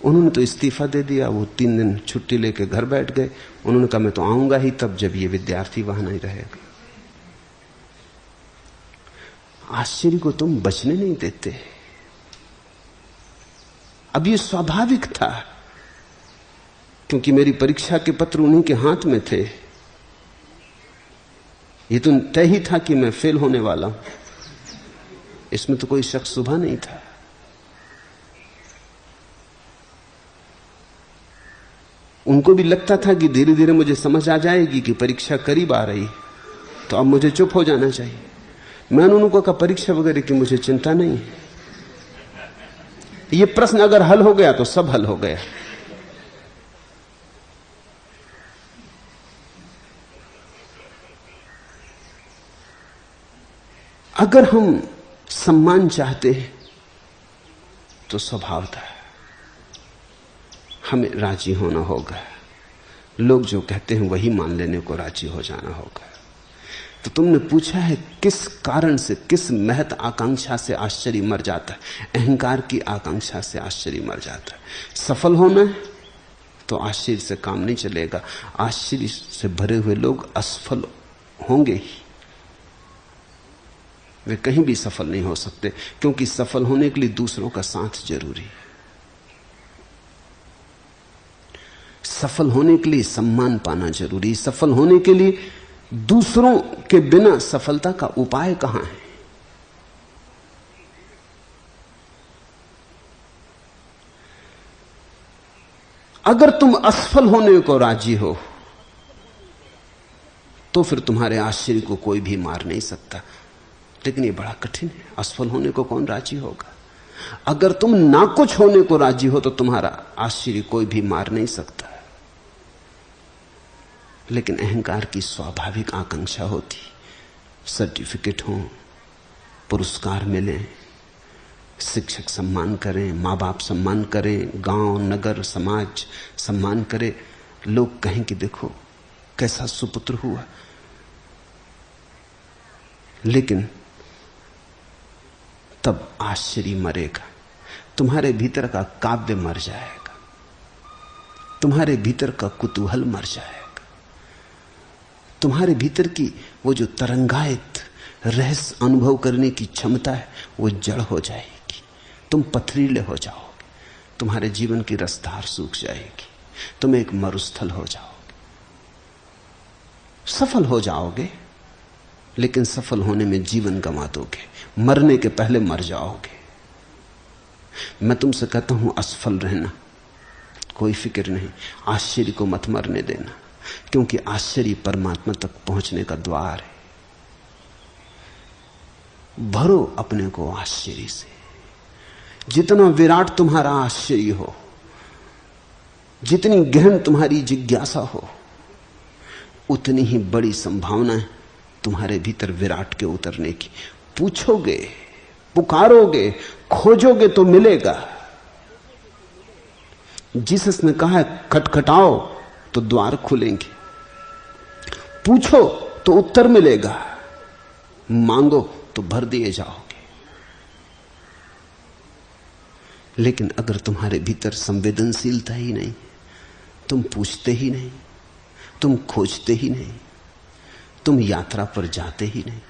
उन्होंने तो इस्तीफा दे दिया, वो 3 दिन छुट्टी लेके घर बैठ गए। उन्होंने कहा मैं तो आऊंगा ही तब जब ये विद्यार्थी वहां नहीं रहेगा। आश्चर्य को तुम बचने नहीं देते। अब ये स्वाभाविक था, क्योंकि मेरी परीक्षा के पत्र उन्हीं के हाथ में थे। ये तो तय ही था कि मैं फेल होने वाला हूं, इसमें तो कोई शक शुबा नहीं था। उनको भी लगता था कि धीरे धीरे मुझे समझ आ जाएगी कि परीक्षा करीब आ रही, तो अब मुझे चुप हो जाना चाहिए। मैंने उनको कहा परीक्षा वगैरह की मुझे चिंता नहीं है, ये प्रश्न अगर हल हो गया तो सब हल हो गया। अगर हम सम्मान चाहते हैं तो स्वभाव था हमें राजी होना होगा। लोग जो कहते हैं वही मान लेने को राजी हो जाना होगा। तो तुमने पूछा है किस कारण से, किस महत आकांक्षा से आश्चर्य मर जाता है? अहंकार की आकांक्षा से आश्चर्य मर जाता है। सफल होना है तो आश्चर्य से काम नहीं चलेगा। आश्चर्य से भरे हुए लोग असफल होंगे ही, वे कहीं भी सफल नहीं हो सकते, क्योंकि सफल होने के लिए दूसरों का साथ जरूरी है। सफल होने के लिए सम्मान पाना जरूरी है। सफल होने के लिए दूसरों के बिना सफलता का उपाय कहां है? अगर तुम असफल होने को राजी हो तो फिर तुम्हारे आश्चर्य को कोई भी मार नहीं सकता। लेकिन ये बड़ा कठिन है, असफल होने को कौन राजी होगा? अगर तुम ना कुछ होने को राजी हो तो तुम्हारा आश्चर्य कोई भी मार नहीं सकता। लेकिन अहंकार की स्वाभाविक आकांक्षा होती, सर्टिफिकेट हो, पुरस्कार मिले, शिक्षक सम्मान करें, माँ बाप सम्मान करें, गांव नगर समाज सम्मान करे, लोग कहें कि देखो कैसा सुपुत्र हुआ। लेकिन तब आश्चर्य मरेगा, तुम्हारे भीतर का काव्य मर जाएगा, तुम्हारे भीतर का कुतूहल मर जाएगा, तुम्हारे भीतर की वो जो तरंगायत रहस्य अनुभव करने की क्षमता है वो जड़ हो जाएगी। तुम पथरीले हो जाओगे, तुम्हारे जीवन की रसधार सूख जाएगी, तुम एक मरुस्थल हो जाओगे। सफल हो जाओगे लेकिन सफल होने में जीवन गंवा दोगे, मरने के पहले मर जाओगे। मैं तुमसे कहता हूं असफल रहना, कोई फिक्र नहीं, आश्चर्य को मत मरने देना, क्योंकि आश्चर्य परमात्मा तक पहुंचने का द्वार है। भरो अपने को आश्चर्य से। जितना विराट तुम्हारा आश्चर्य हो, जितनी गहन तुम्हारी जिज्ञासा हो, उतनी ही बड़ी संभावना है तुम्हारे भीतर विराट के उतरने की। पूछोगे, पुकारोगे, खोजोगे तो मिलेगा। जीसस ने कहा है खटखटाओ तो द्वार खुलेंगे, पूछो तो उत्तर मिलेगा, मांगो तो भर दिए जाओगे। लेकिन अगर तुम्हारे भीतर संवेदनशीलता ही नहीं, तुम पूछते ही नहीं, तुम खोजते ही नहीं, तुम यात्रा पर जाते ही नहीं,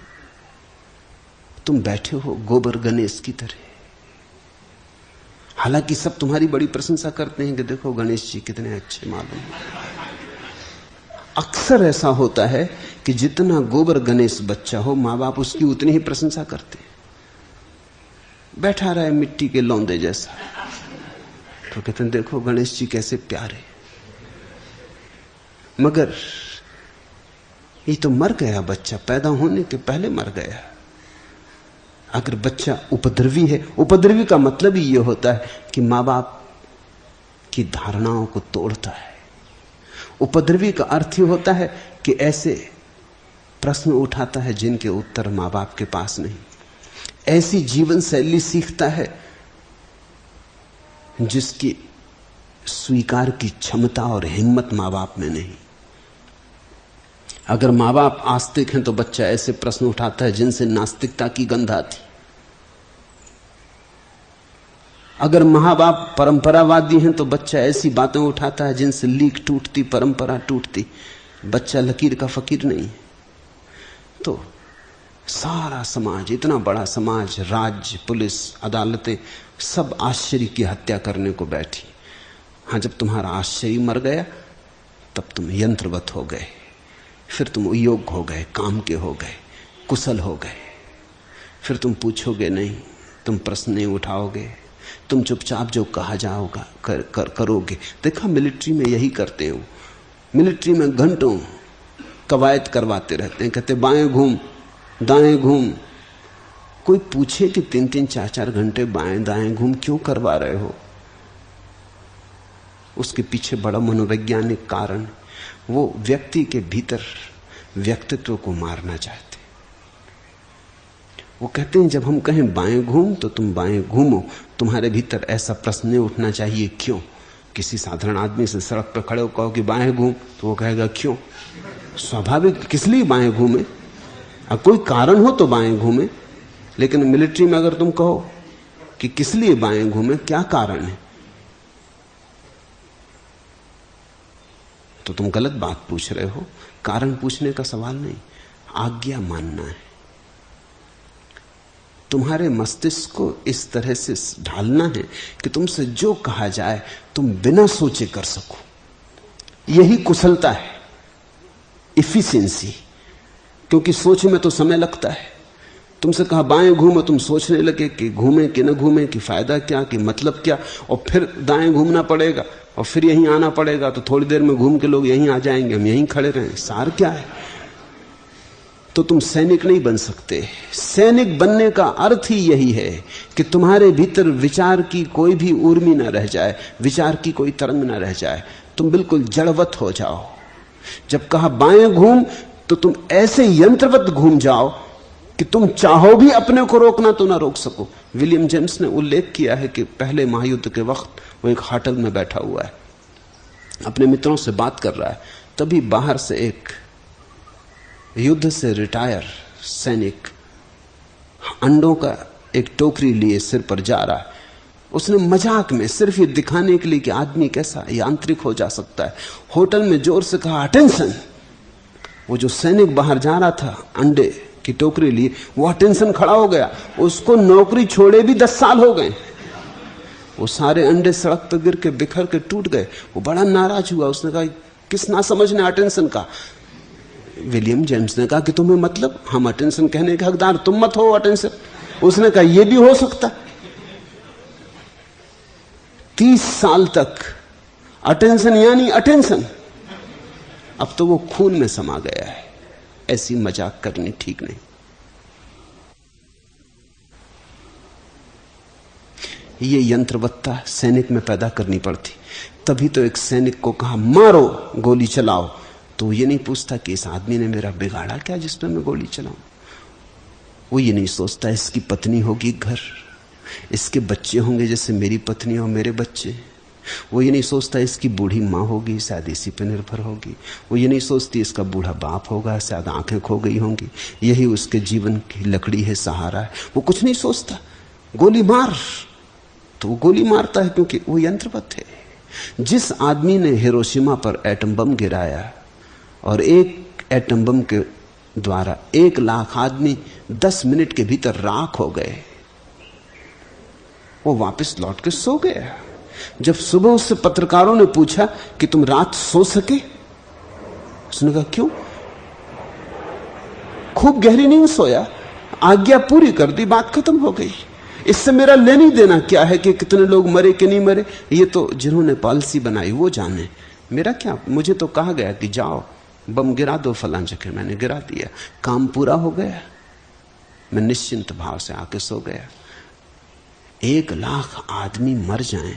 तुम बैठे हो गोबर गणेश की तरह। हालांकि सब तुम्हारी बड़ी प्रशंसा करते हैं कि देखो गणेश जी कितने अच्छे मालूम। अक्सर ऐसा होता है कि जितना गोबर गणेश बच्चा हो, मां बाप उसकी उतनी ही प्रशंसा करते हैं। बैठा रहा है मिट्टी के लौंदे जैसा, तो कहते हैं देखो गणेश जी कैसे प्यारे। मगर ये तो मर गया बच्चा, पैदा होने के पहले मर गया। अगर बच्चा उपद्रवी है, उपद्रवी का मतलब ही यह होता है कि मां बाप की धारणाओं को तोड़ता है। उपद्रवी का अर्थ ही होता है कि ऐसे प्रश्न उठाता है जिनके उत्तर मां बाप के पास नहीं, ऐसी जीवन शैली सीखता है जिसकी स्वीकार की क्षमता और हिम्मत मां बाप में नहीं। अगर मां बाप आस्तिक हैं तो बच्चा ऐसे प्रश्न उठाता है जिनसे नास्तिकता की गंध आती। अगर मां बाप परंपरावादी हैं तो बच्चा ऐसी बातें उठाता है जिनसे लीक टूटती, परंपरा टूटती। बच्चा लकीर का फकीर नहीं है। तो सारा समाज, इतना बड़ा समाज, राज्य, पुलिस, अदालतें, सब आश्चर्य की हत्या करने को बैठी। हां, जब तुम्हारा आश्चर्य मर गया तब तुम यंत्रवत हो गए, फिर तुम योग्य हो गए, काम के हो गए, कुशल हो गए। फिर तुम पूछोगे नहीं, तुम प्रश्न नहीं उठाओगे, तुम चुपचाप जो कहा जाओगा करोगे। देखा मिलिट्री में यही करते हो। मिलिट्री में घंटों कवायद करवाते रहते हैं, कहते बाएं घूम, दाएं घूम। कोई पूछे कि 3-3, 4-4 घंटे बाएं दाएं घूम क्यों करवा रहे हो? उसके पीछे बड़ा मनोवैज्ञानिक कारण। वो व्यक्ति के भीतर व्यक्तित्व को मारना चाहते। वो कहते हैं जब हम कहें बाएं घूम तो तुम बाएं घूमो। तुम्हारे भीतर ऐसा प्रश्न नहीं उठना चाहिए क्यों। किसी साधारण आदमी से सड़क पर खड़े हो कहो कि बाएं घूम, तो वो कहेगा क्यों। स्वाभाविक, किस लिए बाएं घूमे? अब कोई कारण हो तो बाएं घूमे। लेकिन मिलिट्री में अगर तुम कहो कि किस लिए बाएं घूमे, क्या कारण है, तो तुम गलत बात पूछ रहे हो। कारण पूछने का सवाल नहीं, आज्ञा मानना है। तुम्हारे मस्तिष्क को इस तरह से ढालना है कि तुमसे जो कहा जाए तुम बिना सोचे कर सको। यही कुशलता है, इफिशिएंसी। क्योंकि सोच में तो समय लगता है। तुमसे कहा बाएं घूमो, तुम सोचने लगे कि घूमें कि न घूमें, कि फायदा क्या, कि मतलब क्या, और फिर दाएं घूमना पड़ेगा और फिर यहीं आना पड़ेगा। तो थोड़ी देर में घूम के लोग यहीं आ जाएंगे, हम यहीं खड़े रहें। सार क्या है? तो तुम सैनिक नहीं बन सकते। सैनिक बनने का अर्थ ही यही है कि तुम्हारे भीतर विचार की कोई भी ऊर्मी न रह जाए, विचार की कोई तरंग न रह जाए। तुम बिल्कुल जड़वत हो जाओ। जब कहा बाएं घूम तो तुम ऐसे यंत्रवत घूम जाओ कि तुम चाहो भी अपने को रोकना तो ना रोक सको। विलियम जेम्स ने उल्लेख किया है कि पहले महायुद्ध के वक्त वो एक होटल में बैठा हुआ है, अपने मित्रों से बात कर रहा है। तभी बाहर से एक युद्ध से रिटायर सैनिक अंडों का एक टोकरी लिए सिर पर जा रहा है। उसने मजाक में सिर्फ ये दिखाने के लिए कि आदमी कैसा यांत्रिक हो जा सकता है, होटल में जोर से कहा अटेंशन। वो जो सैनिक बाहर जा रहा था अंडे की टोकरी लिए, वो अटेंशन खड़ा हो गया। उसको नौकरी छोड़े भी 10 साल हो गए। वो सारे अंडे सड़क पर गिर के बिखर के टूट गए। वो बड़ा नाराज हुआ। उसने कहा किस ना समझने अटेंशन का, विलियम जेम्स ने कहा कि तुम्हें मतलब, हम अटेंशन कहने के हकदार, तुम मत हो अटेंशन। उसने कहा यह भी हो सकता। 30 साल तक अटेंशन यानी अटेंशन, अब तो वो खून में समा गया है। ऐसी मजाक करनी ठीक नहीं। ये यंत्रवत्ता सैनिक में पैदा करनी पड़ती। तभी तो एक सैनिक को कहा मारो, गोली चलाओ, तो ये नहीं पूछता कि इस आदमी ने मेरा बिगाड़ा क्या जिस पर मैं गोली चलाऊं। वो ये नहीं सोचता इसकी पत्नी होगी घर, इसके बच्चे होंगे जैसे मेरी पत्नी और मेरे बच्चे। वो ये नहीं सोचता इसकी बूढ़ी माँ होगी, शायद इसी पे निर्भर होगी। वो ये नहीं सोचती इसका बूढ़ा बाप होगा, शायद आंखें खो गई होंगी, यही उसके जीवन की लकड़ी है, सहारा है। वो कुछ नहीं सोचता, गोली मार, तो वो गोली मारता है क्योंकि वो यंत्रवत है। जिस आदमी ने हिरोशिमा पर एटम बम गिराया और एक एटम बम के द्वारा 1 लाख आदमी 10 मिनट के भीतर राख हो गए, वो वापस लौट के सो गया। जब सुबह उससे पत्रकारों ने पूछा कि तुम रात सो सके, उसने कहा क्यों? खूब गहरी नींद सोया, आज्ञा पूरी कर दी, बात खत्म हो गई। इससे मेरा लेनी देना क्या है कि कितने लोग मरे कि नहीं मरे, ये तो जिन्होंने पॉलिसी बनाई वो जाने, मेरा क्या। मुझे तो कहा गया कि जाओ बम गिरा दो फलां जगह, मैंने गिरा दिया, काम पूरा हो गया, मैं निश्चिंत भाव से आके सो गया। 1 लाख आदमी मर जाएं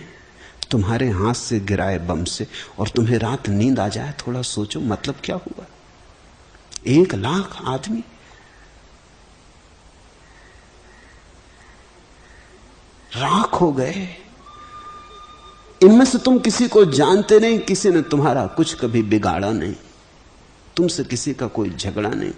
तुम्हारे हाथ से गिराए बम से और तुम्हें रात नींद आ जाए, थोड़ा सोचो मतलब क्या हुआ। 1 लाख आदमी राख हो गए। इनमें से तुम किसी को जानते नहीं, किसी ने तुम्हारा कुछ कभी बिगाड़ा नहीं, तुमसे किसी का कोई झगड़ा नहीं।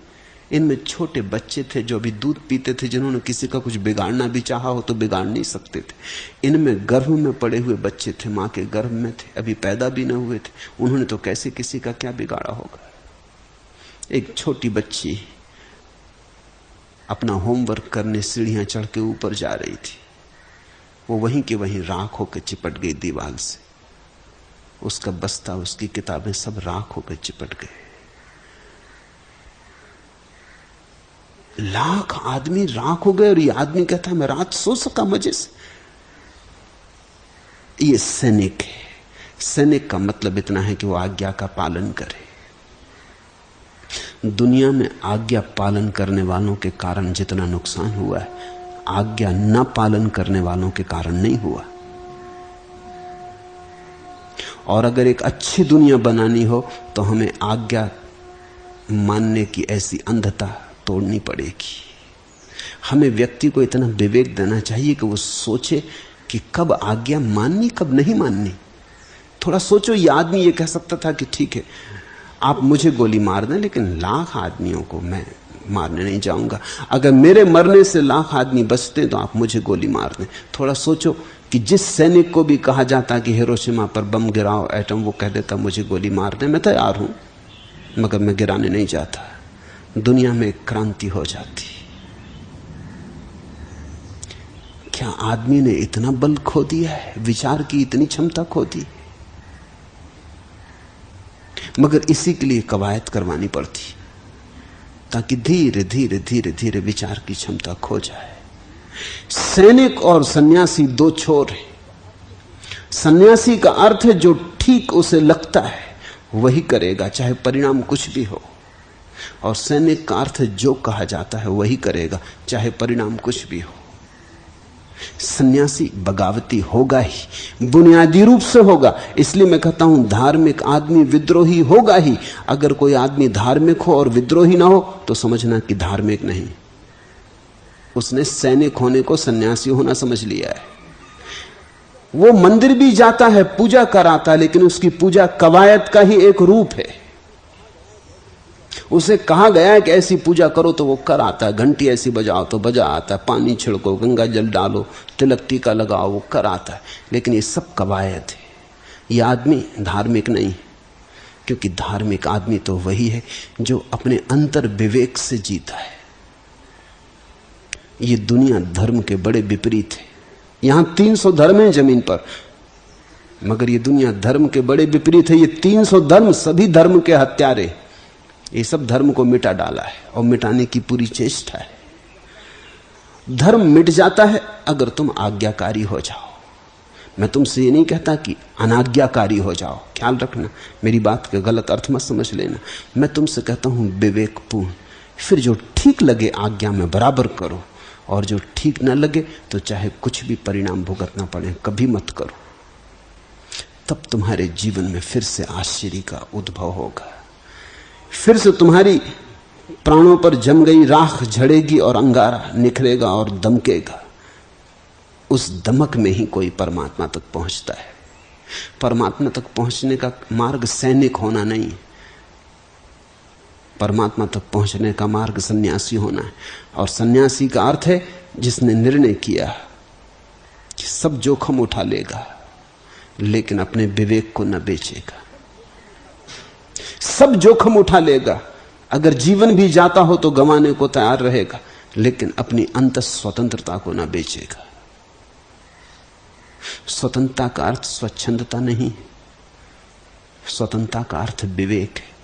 इनमें छोटे बच्चे थे जो अभी दूध पीते थे, जिन्होंने किसी का कुछ बिगाड़ना भी चाहा हो तो बिगाड़ नहीं सकते थे। इनमें गर्भ में पड़े हुए बच्चे थे, मां के गर्भ में थे, अभी पैदा भी न हुए थे, उन्होंने तो कैसे किसी का क्या बिगाड़ा होगा। एक छोटी बच्ची अपना होमवर्क करने सीढ़ियां चढ़ के ऊपर जा रही थी, वो वहीं के वहीं राख होकर चिपट गई दीवार से। उसका बस्ता, उसकी किताबें सब राख होकर चिपट गए। लाख आदमी राख हो गए और ये आदमी कहता है मैं रात सो सका मजे से। ये सैनिक है। सैनिक का मतलब इतना है कि वो आज्ञा का पालन करे। दुनिया में आज्ञा पालन करने वालों के कारण जितना नुकसान हुआ है, आज्ञा न पालन करने वालों के कारण नहीं हुआ। और अगर एक अच्छी दुनिया बनानी हो तो हमें आज्ञा मानने की ऐसी अंधता तोड़नी पड़ेगी। हमें व्यक्ति को इतना विवेक देना चाहिए कि वो सोचे कि कब आज्ञा माननी कब नहीं माननी। थोड़ा सोचो, ये आदमी ये कह सकता था कि ठीक है आप मुझे गोली मार दें, लेकिन लाख आदमियों को मैं मारने नहीं जाऊंगा। अगर मेरे मरने से लाख आदमी बचते तो आप मुझे गोली मार दें। थोड़ा सोचो कि जिस सैनिक को भी कहा जाता कि हिरोशिमा पर बम गिराओ एटम, वो कह देता मुझे गोली मार दें, मैं तैयार हूं, मगर मैं गिराने नहीं जाता। दुनिया में क्रांति हो जाती। क्या आदमी ने इतना बल खो दिया है, विचार की इतनी क्षमता खो दी। मगर इसी के लिए कवायद करवानी पड़ती, ताकि धीरे धीरे धीरे धीरे विचार की क्षमता खो जाए। सैनिक और सन्यासी 2 छोर हैं। सन्यासी का अर्थ है जो ठीक उसे लगता है वही करेगा, चाहे परिणाम कुछ भी हो। और सैनिक का अर्थ जो कहा जाता है वही करेगा, चाहे परिणाम कुछ भी हो। सन्यासी बगावती होगा ही, बुनियादी रूप से होगा। इसलिए मैं कहता हूं धार्मिक आदमी विद्रोही होगा ही। अगर कोई आदमी धार्मिक हो और विद्रोही ना हो तो समझना कि धार्मिक नहीं, उसने सैनिक होने को सन्यासी होना समझ लिया है। वो मंदिर भी जाता है, पूजा कराता है, लेकिन उसकी पूजा कवायद का ही एक रूप है। उसे कहा गया है कि ऐसी पूजा करो तो वो कर आता है, घंटी ऐसी बजाओ तो बजा आता है, पानी छिड़को, गंगा जल डालो, तिलक टीका लगाओ, वो कर आता है। लेकिन ये सब कवायद है। ये आदमी धार्मिक नहीं, क्योंकि धार्मिक आदमी तो वही है जो अपने अंतर विवेक से जीता है। ये दुनिया धर्म के बड़े विपरीत है। यहां 300 धर्म हैं जमीन पर, मगर ये दुनिया धर्म के बड़े विपरीत है। ये 300 धर्म सभी धर्म के हत्यारे। ये सब धर्म को मिटा डाला है और मिटाने की पूरी चेष्टा है। धर्म मिट जाता है अगर तुम आज्ञाकारी हो जाओ। मैं तुमसे ये नहीं कहता कि अनाज्ञाकारी हो जाओ, ख्याल रखना, मेरी बात का गलत अर्थ मत समझ लेना। मैं तुमसे कहता हूं विवेकपूर्ण। फिर जो ठीक लगे आज्ञा में बराबर करो, और जो ठीक न लगे तो चाहे कुछ भी परिणाम भुगतना पड़े कभी मत करो। तब तुम्हारे जीवन में फिर से आश्चर्य का उद्भव होगा। फिर से तुम्हारी प्राणों पर जम गई राख झड़ेगी और अंगारा निखरेगा और दमकेगा। उस दमक में ही कोई परमात्मा तक पहुंचता है। परमात्मा तक पहुंचने का मार्ग सैनिक होना नहीं, परमात्मा तक पहुंचने का मार्ग सन्यासी होना है। और सन्यासी का अर्थ है जिसने निर्णय किया कि सब जोखम उठा लेगा लेकिन अपने विवेक को न बेचेगा। सब जोखम उठा लेगा, अगर जीवन भी जाता हो तो गंवाने को तैयार रहेगा, लेकिन अपनी अंतः स्वतंत्रता को न बेचेगा। स्वतंत्रता का अर्थ स्वच्छंदता नहीं, स्वतंत्रता का अर्थ विवेक है।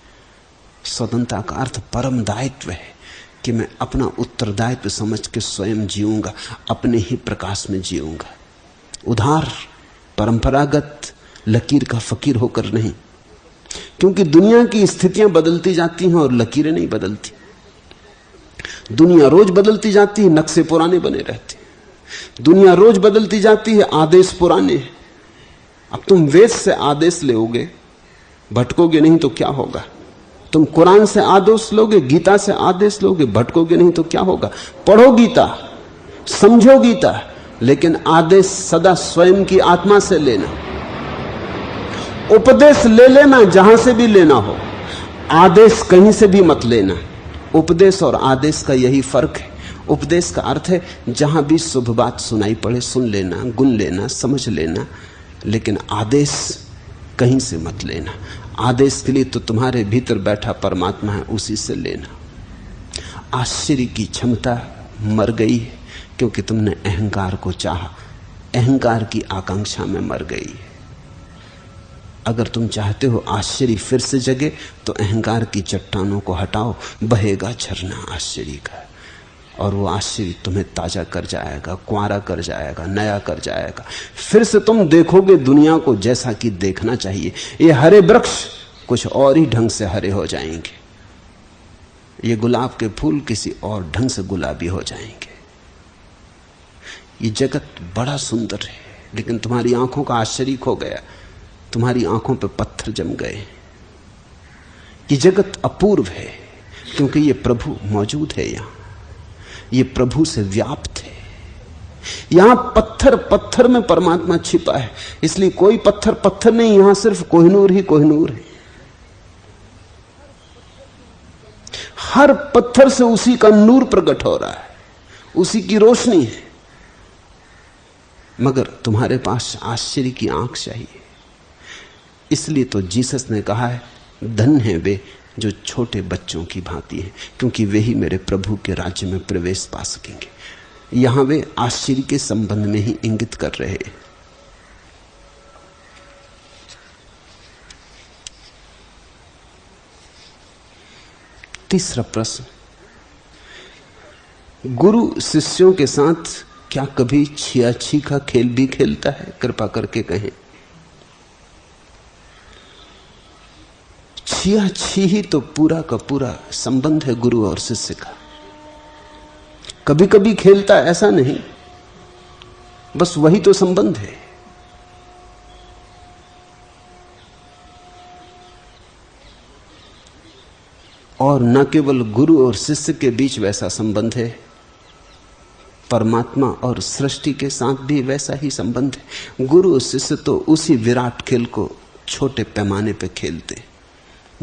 स्वतंत्रता का अर्थ परम दायित्व है कि मैं अपना उत्तरदायित्व समझ के स्वयं जीऊंगा, अपने ही प्रकाश में जीऊंगा। उधार परंपरागत लकीर का फकीर होकर नहीं, क्योंकि दुनिया की स्थितियां बदलती जाती हैं और लकीरें नहीं बदलती। दुनिया रोज बदलती जाती है, नक्शे पुराने बने रहते हैं। दुनिया रोज बदलती जाती है, आदेश पुराने हैं। अब तुम वेद से आदेश लोगे, भटकोगे नहीं तो क्या होगा? तुम कुरान से आदेश लोगे, गीता से आदेश लोगे, भटकोगे नहीं तो क्या होगा? पढ़ो गीता, समझो गीता, लेकिन आदेश सदा स्वयं की आत्मा से लेना। उपदेश ले लेना जहां से भी लेना हो, आदेश कहीं से भी मत लेना। उपदेश और आदेश का यही फर्क है। उपदेश का अर्थ है जहां भी शुभ बात सुनाई पड़े सुन लेना, गुन लेना, समझ लेना, लेकिन आदेश कहीं से मत लेना। आदेश के लिए तो तुम्हारे भीतर बैठा परमात्मा है, उसी से लेना। आश्चर्य की क्षमता मर गई है क्योंकि तुमने अहंकार को चाहा, अहंकार की आकांक्षा में मर गई है। अगर तुम चाहते हो आश्चर्य फिर से जगे तो अहंकार की चट्टानों को हटाओ, बहेगा झरना आश्चर्य का, और वो आश्चर्य तुम्हें ताजा कर जाएगा, कुंवारा कर जाएगा, नया कर जाएगा। फिर से तुम देखोगे दुनिया को जैसा कि देखना चाहिए। ये हरे वृक्ष कुछ और ही ढंग से हरे हो जाएंगे, ये गुलाब के फूल किसी और ढंग से गुलाबी हो जाएंगे। ये जगत बड़ा सुंदर है, लेकिन तुम्हारी आंखों का आश्चर्य खो गया, तुम्हारी आंखों पे पत्थर जम गए। ये जगत अपूर्व है क्योंकि ये प्रभु मौजूद है यहां, ये प्रभु से व्याप्त है। यहां पत्थर पत्थर में परमात्मा छिपा है, इसलिए कोई पत्थर पत्थर नहीं, यहां सिर्फ कोहिनूर ही कोहिनूर है। हर पत्थर से उसी का नूर प्रकट हो रहा है, उसी की रोशनी है। मगर तुम्हारे पास आश्चर्य की आंख चाहिए। इसलिए तो जीसस ने कहा है, धन है वे जो छोटे बच्चों की भांति हैं, क्योंकि वे ही मेरे प्रभु के राज्य में प्रवेश पा सकेंगे। यहां वे आश्चर्य के संबंध में ही इंगित कर रहे हैं। तीसरा प्रश्न, गुरु शिष्यों के साथ क्या कभी छियाछी का खेल भी खेलता है? कृपा करके कहें। छियाछी ही तो पूरा का पूरा संबंध है गुरु और शिष्य का। कभी कभी खेलता ऐसा नहीं, बस वही तो संबंध है। और न केवल गुरु और शिष्य के बीच वैसा संबंध है, परमात्मा और सृष्टि के साथ भी वैसा ही संबंध है। गुरु और शिष्य तो उसी विराट खेल को छोटे पैमाने पर खेलते,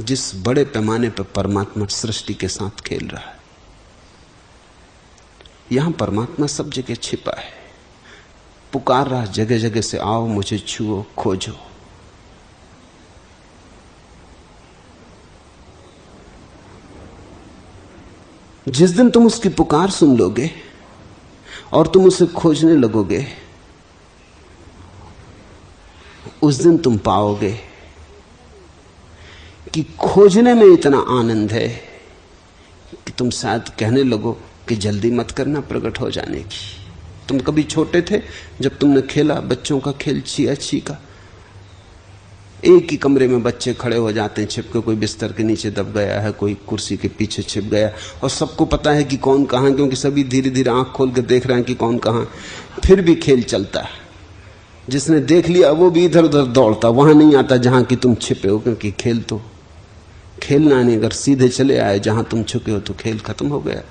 जिस बड़े पैमाने पर परमात्मा सृष्टि के साथ खेल रहा है। यहां परमात्मा सब जगह छिपा है, पुकार रहा जगह जगह से, आओ मुझे छुओ, खोजो। जिस दिन तुम उसकी पुकार सुन लोगे और तुम उसे खोजने लगोगे, उस दिन तुम पाओगे कि खोजने में इतना आनंद है कि तुम शायद कहने लगो कि जल्दी मत करना प्रकट हो जाने की। तुम कभी छोटे थे जब तुमने खेला बच्चों का खेल छिया छीका, एक ही कमरे में बच्चे खड़े हो जाते हैं छिपके, कोई बिस्तर के नीचे दब गया है, कोई कुर्सी के पीछे छिप गया, और सबको पता है कि कौन कहाँ है, क्योंकि सभी धीरे धीरे आंख खोल के देख रहे हैं कि कौन कहाँ। फिर भी खेल चलता है। जिसने देख लिया वो भी इधर उधर दौड़ता, वहां नहीं आता जहां कि तुम छिपे हो, क्योंकि खेल तो खेलना नहीं। अगर सीधे चले आए जहां तुम छुपे हो तो खेल खत्म हो गया।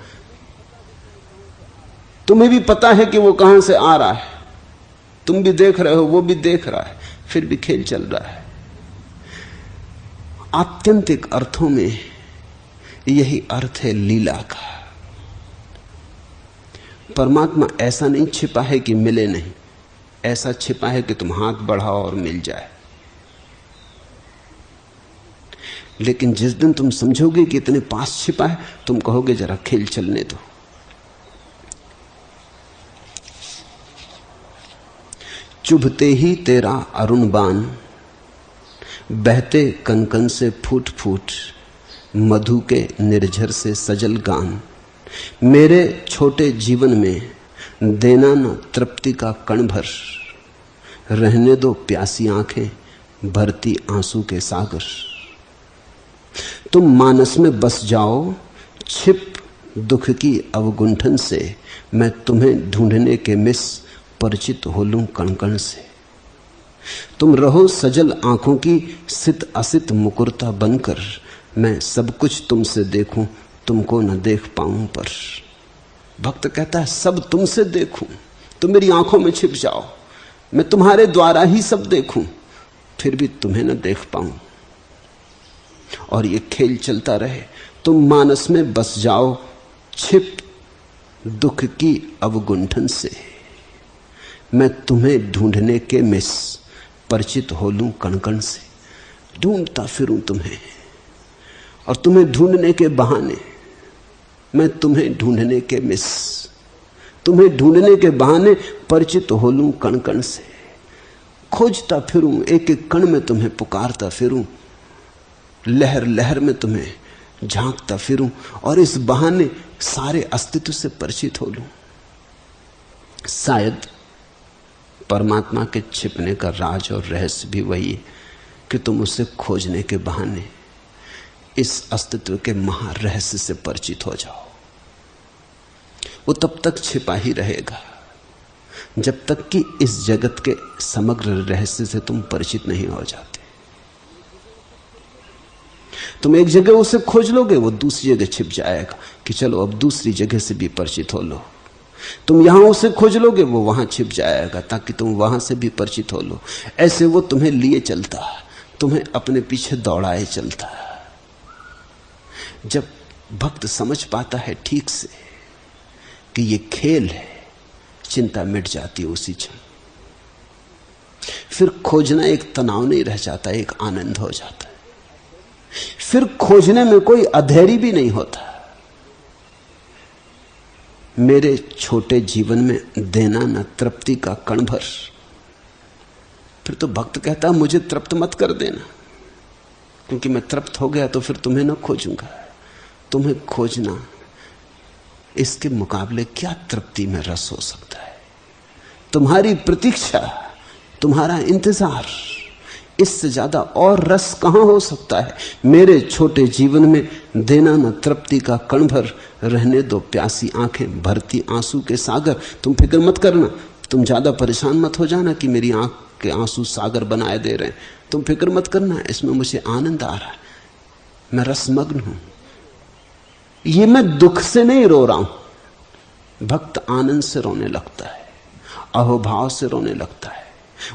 तुम्हें भी पता है कि वो कहां से आ रहा है, तुम भी देख रहे हो, वो भी देख रहा है, फिर भी खेल चल रहा है। आत्यंतिक अर्थों में यही अर्थ है लीला का। परमात्मा ऐसा नहीं छिपा है कि मिले नहीं, ऐसा छिपा है कि तुम हाथ बढ़ाओ और मिल जाए। लेकिन जिस दिन तुम समझोगे कि इतने पास छिपा है, तुम कहोगे जरा खेल चलने दो। चुभते ही तेरा अरुण बाण, बहते कनकन से फूट फूट, मधु के निर्झर से सजल गान। मेरे छोटे जीवन में देना न तृप्ति का कण भर, रहने दो प्यासी आंखें भरती आंसू के सागर। तुम मानस में बस जाओ छिप दुख की अवगुंठन से, मैं तुम्हें ढूंढने के मिस परिचित हो लूं कण कण से। तुम रहो सजल आंखों की सित असित मुकुरता बनकर, मैं सब कुछ तुमसे देखूं तुमको न देख पाऊं पर। भक्त कहता है सब तुमसे देखूं, तुम मेरी आंखों में छिप जाओ, मैं तुम्हारे द्वारा ही सब देखूं, फिर भी तुम्हें न देख पाऊं। और ये खेल चलता रहे। तुम मानस में बस जाओ छिप दुख की अवगुंठन से, मैं तुम्हें ढूंढने के मिस परिचित हो लूं कण कण से। ढूंढता फिरूं तुम्हें, और तुम्हें ढूंढने के बहाने मैं तुम्हें ढूंढने के मिस, तुम्हें ढूंढने के बहाने परिचित हो लूं कण कण से। खोजता फिरूं, एक एक कण में तुम्हें पुकारता फिरूं, लहर लहर में तुम्हें झांकता फिरूं, और इस बहाने सारे अस्तित्व से परिचित हो लूं। शायद परमात्मा के छिपने का राज और रहस्य भी वही है कि तुम उसे खोजने के बहाने इस अस्तित्व के महारहस्य से परिचित हो जाओ। वो तब तक छिपा ही रहेगा जब तक कि इस जगत के समग्र रहस्य से तुम परिचित नहीं हो जाते। तुम एक जगह उसे खोज लोगे, वो दूसरी जगह छिप जाएगा कि चलो अब दूसरी जगह से भी परिचित हो लो। तुम यहां उसे खोज लोगे, वो वहां छिप जाएगा ताकि तुम वहां से भी परिचित हो लो। ऐसे वो तुम्हें लिए चलता, तुम्हें अपने पीछे दौड़ाए चलता। जब भक्त समझ पाता है ठीक से कि ये खेल है, चिंता मिट जाती है उसी क्षण। फिर खोजना एक तनाव नहीं रह जाता, एक आनंद हो जाता है। फिर खोजने में कोई अधैर्य भी नहीं होता। मेरे छोटे जीवन में देना न तृप्ति का कण भर। फिर तो भक्त कहता है मुझे तृप्त मत कर देना, क्योंकि मैं तृप्त हो गया तो फिर तुम्हें न खोजूंगा। तुम्हें खोजना, इसके मुकाबले क्या तृप्ति में रस हो सकता है। तुम्हारी प्रतीक्षा, तुम्हारा इंतजार, इससे ज्यादा और रस कहां हो सकता है। मेरे छोटे जीवन में देना न तृप्ति का कण भर, रहने दो प्यासी आंखें भरती आंसू के सागर। तुम फिक्र मत करना, तुम ज्यादा परेशान मत हो जाना कि मेरी आंख के आंसू सागर बनाए दे रहे हैं। तुम फिक्र मत करना, इसमें मुझे आनंद आ रहा है, मैं रसमग्न हूं। ये मैं दुख से नहीं रो रहा हूं। भक्त आनंद से रोने लगता है, अहोभाव से रोने लगता है।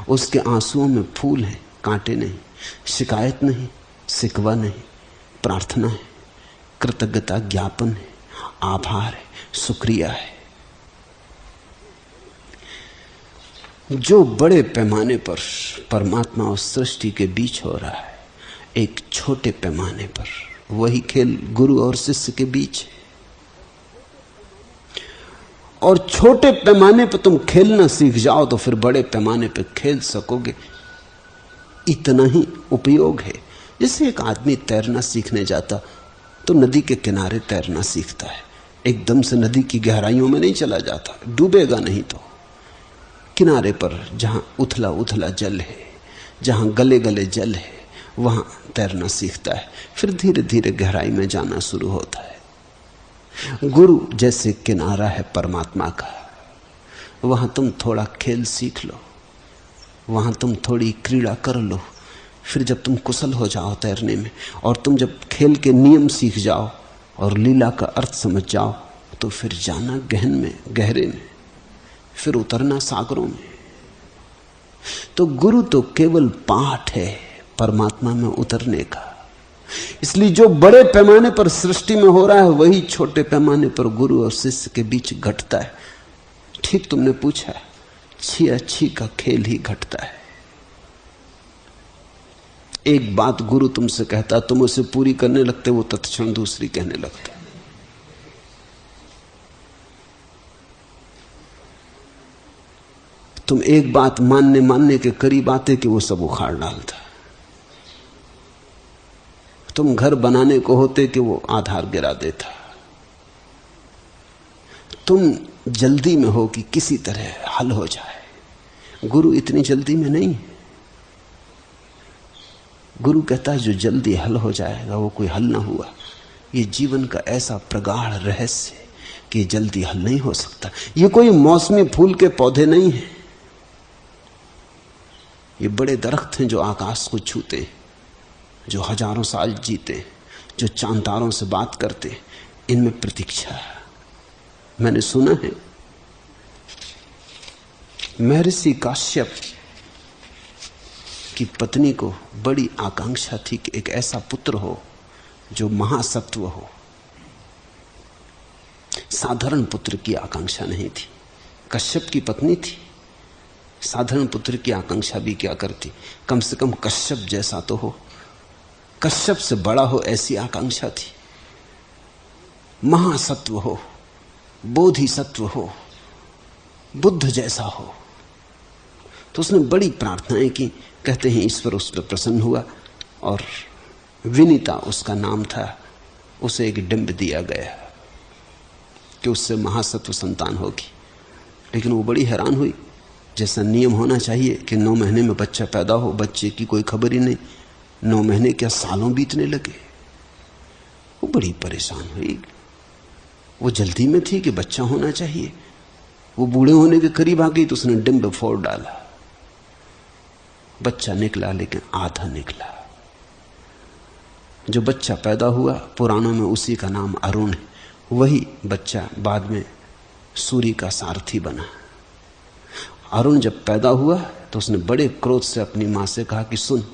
उसके आंसुओं में फूल हैं, कांटे नहीं, शिकायत नहीं, सिकवा नहीं, प्रार्थना है, कृतज्ञता ज्ञापन है, आभार है, शुक्रिया है। जो बड़े पैमाने पर परमात्मा और सृष्टि के बीच हो रहा है, एक छोटे पैमाने पर वही खेल गुरु और शिष्य के बीच है। और छोटे पैमाने पर तुम खेलना सीख जाओ तो फिर बड़े पैमाने पर खेल सकोगे। इतना ही उपयोग है। जैसे एक आदमी तैरना सीखने जाता तो नदी के किनारे तैरना सीखता है, एकदम से नदी की गहराइयों में नहीं चला जाता, डूबेगा नहीं तो किनारे पर जहां उथला उथला जल है, जहां गले गले जल है, वहां तैरना सीखता है। फिर धीरे धीरे गहराई में जाना शुरू होता है। गुरु जैसे किनारा है परमात्मा का, वहां तुम थोड़ा खेल सीख लो, वहां तुम थोड़ी क्रीड़ा कर लो। फिर जब तुम कुशल हो जाओ तैरने में, और तुम जब खेल के नियम सीख जाओ और लीला का अर्थ समझ जाओ, तो फिर जाना गहन में, गहरे में, फिर उतरना सागरों में। तो गुरु तो केवल पाठ है परमात्मा में उतरने का। इसलिए जो बड़े पैमाने पर सृष्टि में हो रहा है, वही छोटे पैमाने पर गुरु और शिष्य के बीच घटता है। ठीक तुमने पूछा, छिया छी का खेल ही घटता है। एक बात गुरु तुमसे कहता, तुम उसे पूरी करने लगते, वो तत्क्षण दूसरी कहने लगता। तुम एक बात मानने के करीब आते कि वो सब उखाड़ डालता। तुम घर बनाने को होते कि वो आधार गिरा देता। तुम जल्दी में हो कि किसी तरह हल हो जाए। गुरु इतनी जल्दी में नहीं। गुरु कहता है जो जल्दी हल हो जाएगा वो कोई हल ना हुआ। ये जीवन का ऐसा प्रगाढ़ रहस्य है कि जल्दी हल नहीं हो सकता। ये कोई मौसमी फूल के पौधे नहीं हैं। ये बड़े दरख्त हैं जो आकाश को छूते, जो हजारों साल जीते, जो चांतारों से बात करते। इनमें प्रतीक्षा है। मैंने सुना है महर्षि काश्यप की पत्नी को बड़ी आकांक्षा थी कि एक ऐसा पुत्र हो जो महासत्व हो। साधारण पुत्र की आकांक्षा नहीं थी। कश्यप की पत्नी थी, साधारण पुत्र की आकांक्षा भी क्या करती, कम से कम कश्यप जैसा तो हो, कश्यप से बड़ा हो, ऐसी आकांक्षा थी। महासत्व हो, बोधिसत्व हो, बुद्ध जैसा हो। तो उसने बड़ी प्रार्थनाएं की। कहते हैं ईश्वर उस पर प्रसन्न हुआ और विनीता उसका नाम था। उसे एक डिंब दिया गया कि उससे महासत्व संतान होगी। लेकिन वो बड़ी हैरान हुई। जैसा नियम होना चाहिए कि 9 महीने में बच्चा पैदा हो, बच्चे की कोई खबर ही नहीं। 9 महीने क्या सालों बीतने लगे। वो बड़ी परेशान हुई। वो जल्दी में थी कि बच्चा होना चाहिए। वो बूढ़े होने के करीब आ गई तो उसने डिंब फोड़ डाला। बच्चा निकला, लेकिन आधा निकला। जो बच्चा पैदा हुआ, पुराणों में उसी का नाम अरुण है। वही बच्चा बाद में सूर्य का सारथी बना। अरुण जब पैदा हुआ तो उसने बड़े क्रोध से अपनी मां से कहा कि सुन,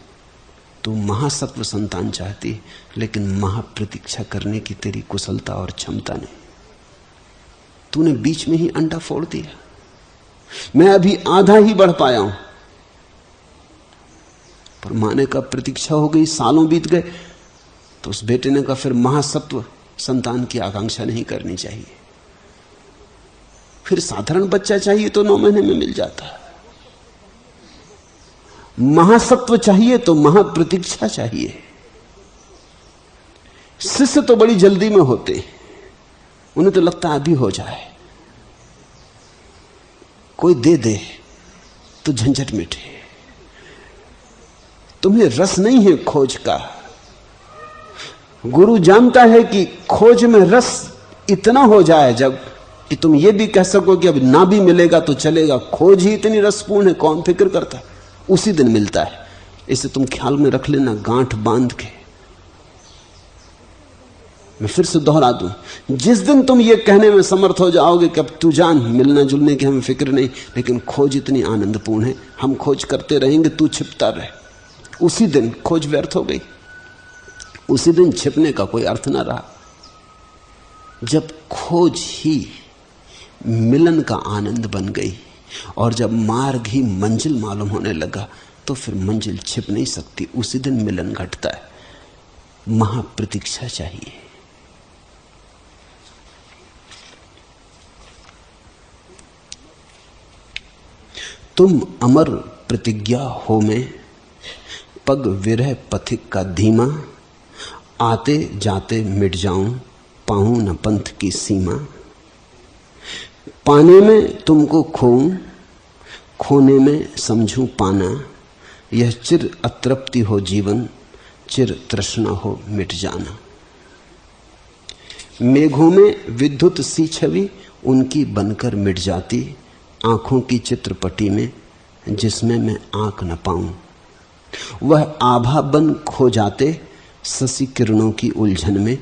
तू महासत्व संतान चाहती, लेकिन महाप्रतीक्षा करने की तेरी कुशलता और क्षमता नहीं। तूने बीच में ही अंडा फोड़ दिया। मैं अभी आधा ही बढ़ पाया हूं। पर मां ने कहा प्रतीक्षा हो गई, सालों बीत गए। तो उस बेटे ने कहा फिर महासत्व संतान की आकांक्षा नहीं करनी चाहिए। फिर साधारण बच्चा चाहिए तो 9 महीने में मिल जाता। महासत्व चाहिए तो महाप्रतीक्षा चाहिए। शिष्य तो बड़ी जल्दी में होते, उन्हें तो लगता है अभी हो जाए, कोई दे दे तो झंझट मिटे। तुम्हें रस नहीं है खोज का। गुरु जानता है कि खोज में रस इतना हो जाए जब कि तुम ये भी कह सको कि अब ना भी मिलेगा तो चलेगा। खोज ही इतनी रसपूर्ण है, कौन फिक्र करता, उसी दिन मिलता है। इसे तुम ख्याल में रख लेना, गांठ बांध के। मैं फिर से दोहरा दूं, जिस दिन तुम ये कहने में समर्थ हो जाओगे कि अब तू जान, मिलना जुलने की हमें फिक्र नहीं, लेकिन खोज इतनी आनंदपूर्ण है, हम खोज करते रहेंगे, तू छिपता रहे, उसी दिन खोज व्यर्थ हो गई। उसी दिन छिपने का कोई अर्थ ना रहा। जब खोज ही मिलन का आनंद बन गई और जब मार्ग ही मंजिल मालूम होने लगा, तो फिर मंजिल छिप नहीं सकती। उसी दिन मिलन घटता है। महाप्रतीक्षा चाहिए। तुम अमर प्रतिज्ञा हो में पग विरह पथिक का धीमा, आते जाते मिट जाऊं पाऊं न पंथ की सीमा। पाने में तुमको खोऊं, खोने में समझूं पाना, यह चिर अतृप्ति हो जीवन, चिर तृष्णा हो मिट जाना। मेघों में विद्युत सी छवि उनकी बनकर मिट जाती, आंखों की चित्रपटी में जिसमें मैं आंख न पाऊं। वह आभा बन खो जाते शशि किरणों की उलझन में,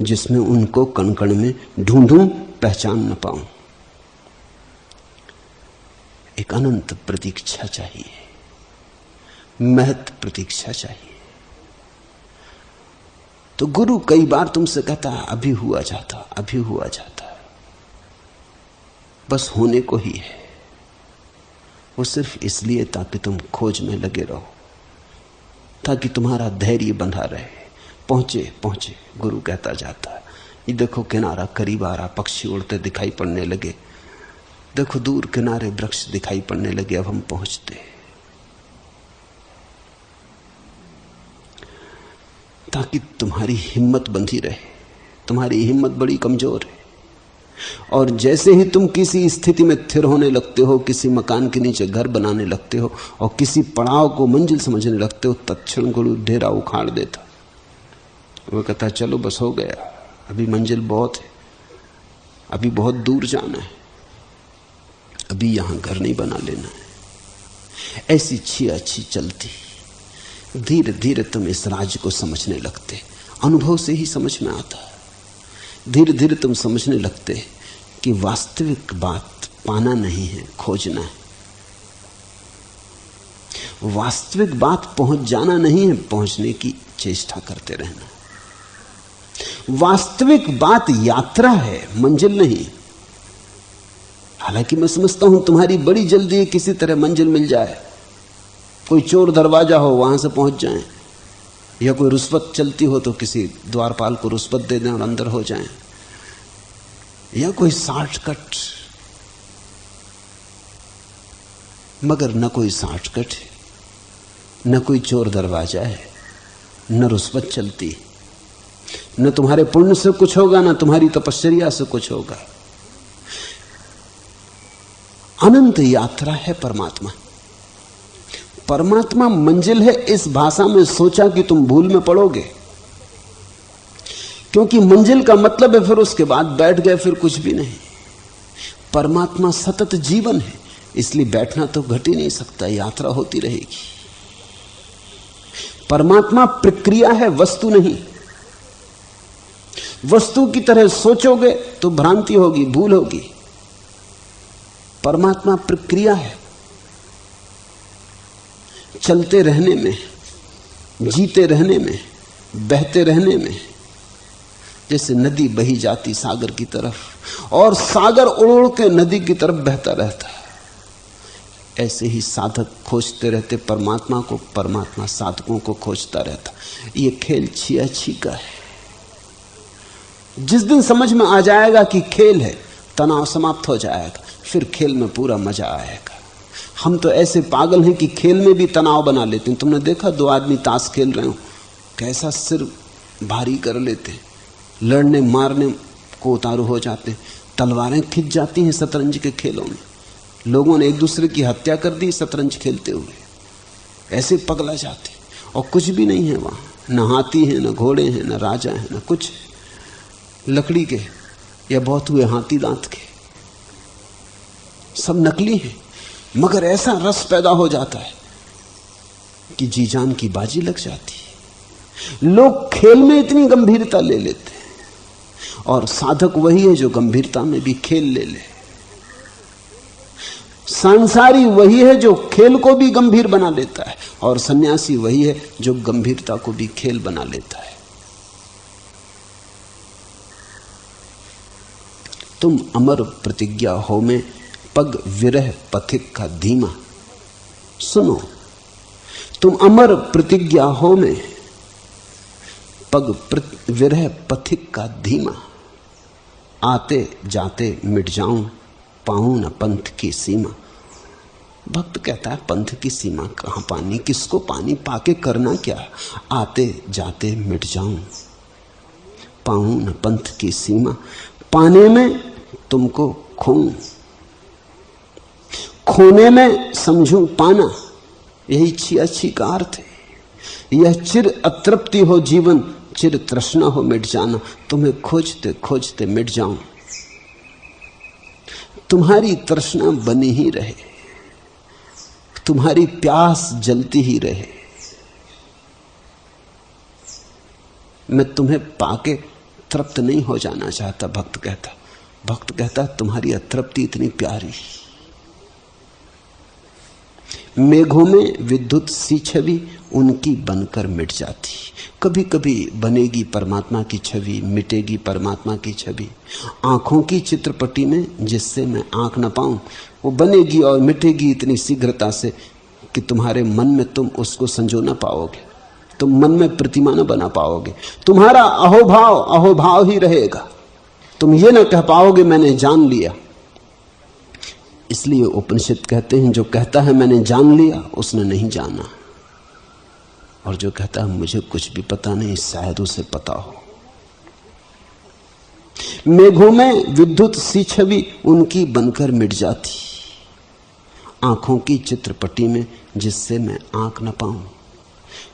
जिसमें उनको कण-कण में ढूंढूं पहचान न पाऊं। एक अनंत प्रतीक्षा चाहिए, महत प्रतीक्षा चाहिए। तो गुरु कई बार तुमसे कहता है अभी हुआ जाता, अभी हुआ जाता, बस होने को ही है। वो सिर्फ इसलिए ताकि तुम खोज में लगे रहो, ताकि तुम्हारा धैर्य बंधा रहे। पहुंचे पहुंचे गुरु कहता जाता है। ये देखो किनारा करीब आ रहा, पक्षी उड़ते दिखाई पड़ने लगे, देखो दूर किनारे वृक्ष दिखाई पड़ने लगे, अब हम पहुंचते। ताकि तुम्हारी हिम्मत बंधी रहे। तुम्हारी हिम्मत बड़ी कमजोर है, और जैसे ही तुम किसी स्थिति में स्थिर होने लगते हो, किसी मकान के नीचे घर बनाने लगते हो और किसी पड़ाव को मंजिल समझने लगते हो, तत्क्षण गुरु डेरा उखाड़ देता। वो कहता चलो बस हो गया, अभी मंजिल बहुत है, अभी बहुत दूर जाना है, अभी यहां घर नहीं बना लेना है। ऐसी छिया-छी चलती, धीरे धीरे तुम इस राज्य को समझने लगते। अनुभव से ही समझ में आता है। धीरे धीरे तुम समझने लगते कि वास्तविक बात पाना नहीं है, खोजना है। वास्तविक बात पहुंच जाना नहीं है, पहुंचने की चेष्टा करते रहना। वास्तविक बात यात्रा है, मंजिल नहीं। हालांकि मैं समझता हूं तुम्हारी बड़ी जल्दी है किसी तरह मंजिल मिल जाए, कोई चोर दरवाजा हो वहां से पहुंच जाएं, या कोई रुस्वत चलती हो तो किसी द्वारपाल को रुस्वत दे दें और अंदर हो जाएं, या कोई शॉर्टकट। मगर न कोई शॉर्टकट है, न कोई चोर दरवाजा है, न रुस्वत चलती, न तुम्हारे पुण्य से कुछ होगा, न तुम्हारी तपश्चर्या से कुछ होगा। अनंत यात्रा है परमात्मा। परमात्मा मंजिल है इस भाषा में सोचा कि तुम भूल में पड़ोगे, क्योंकि मंजिल का मतलब है फिर उसके बाद बैठ गए फिर कुछ भी नहीं। परमात्मा सतत जीवन है, इसलिए बैठना तो घट ही नहीं सकता, यात्रा होती रहेगी। परमात्मा प्रक्रिया है, वस्तु नहीं। वस्तु की तरह सोचोगे तो भ्रांति होगी, भूल होगी। परमात्मा प्रक्रिया है, चलते रहने में, जीते रहने में, बहते रहने में। जैसे नदी बही जाती सागर की तरफ, और सागर उड़ उड़ के नदी की तरफ बहता रहता है, ऐसे ही साधक खोजते रहते परमात्मा को, परमात्मा साधकों को खोजता रहता। ये खेल छिया-छी का है। जिस दिन समझ में आ जाएगा कि खेल है, तनाव समाप्त हो जाएगा, फिर खेल में पूरा मजा आएगा। हम तो ऐसे पागल हैं कि खेल में भी तनाव बना लेते हैं। तुमने देखा दो आदमी ताश खेल रहे हो, कैसा सिर भारी कर लेते, लड़ने मारने को उतारू हो जाते, तलवारें खिंच जाती हैं शतरंज के खेलों में। लोगों ने एक दूसरे की हत्या कर दी शतरंज खेलते हुए, ऐसे पगला जाते, और कुछ भी नहीं है वहां, न हाथी है, न घोड़े हैं, न राजा है, न कुछ, लकड़ी के या बहुत हुए हाथी दांत के, सब नकली हैं। मगर ऐसा रस पैदा हो जाता है कि जी जान की बाजी लग जाती है। लोग खेल में इतनी गंभीरता ले लेते हैं, और साधक वही है जो गंभीरता में भी खेल ले ले। संसारी वही है जो खेल को भी गंभीर बना लेता है, और सन्यासी वही है जो गंभीरता को भी खेल बना लेता है। तुम अमर प्रतिज्ञा हो में पग विरह पथिक का धीमा। सुनो, तुम अमर प्रतिज्ञा हो में पग विरह पथिक का धीमा। आते जाते मिट जाऊं पाऊं न पंथ की सीमा। भक्त कहता है पंथ की सीमा कहां पानी, किसको पानी, पाके करना क्या, आते जाते मिट जाऊं, पाऊं न पंथ की सीमा, पाने में तुमको खोऊं, खोने में समझूं पाना। यही अच्छी का अर्थ है। यह चिर अतृप्ति हो जीवन, चिर तृष्णा हो मिट जाना। तुम्हें खोजते खोजते मिट जाऊं, तुम्हारी तृष्णा बनी ही रहे, तुम्हारी प्यास जलती ही रहे, मैं तुम्हें पाके तृप्त नहीं हो जाना चाहता। भक्त कहता तुम्हारी अतृप्ति इतनी प्यारी। मेघों में विद्युत सी छवि उनकी बनकर मिट जाती। कभी कभी बनेगी परमात्मा की छवि, मिटेगी परमात्मा की छवि। आंखों की चित्रपटी में जिससे मैं आंख न पाऊं, वो बनेगी और मिटेगी इतनी शीघ्रता से कि तुम्हारे मन में तुम उसको संजो न पाओगे, तुम मन में प्रतिमा न बना पाओगे। तुम्हारा अहोभाव ही रहेगा। तुम ये न कह पाओगे मैंने जान लिया। इसलिए उपनिषद कहते हैं जो कहता है मैंने जान लिया उसने नहीं जाना, और जो कहता है मुझे कुछ भी पता नहीं शायद उसे पता हो। मेघों में विद्युत सी छवि उनकी बनकर मिट जाती, आंखों की चित्रपटी में जिससे मैं आंख न पाऊं।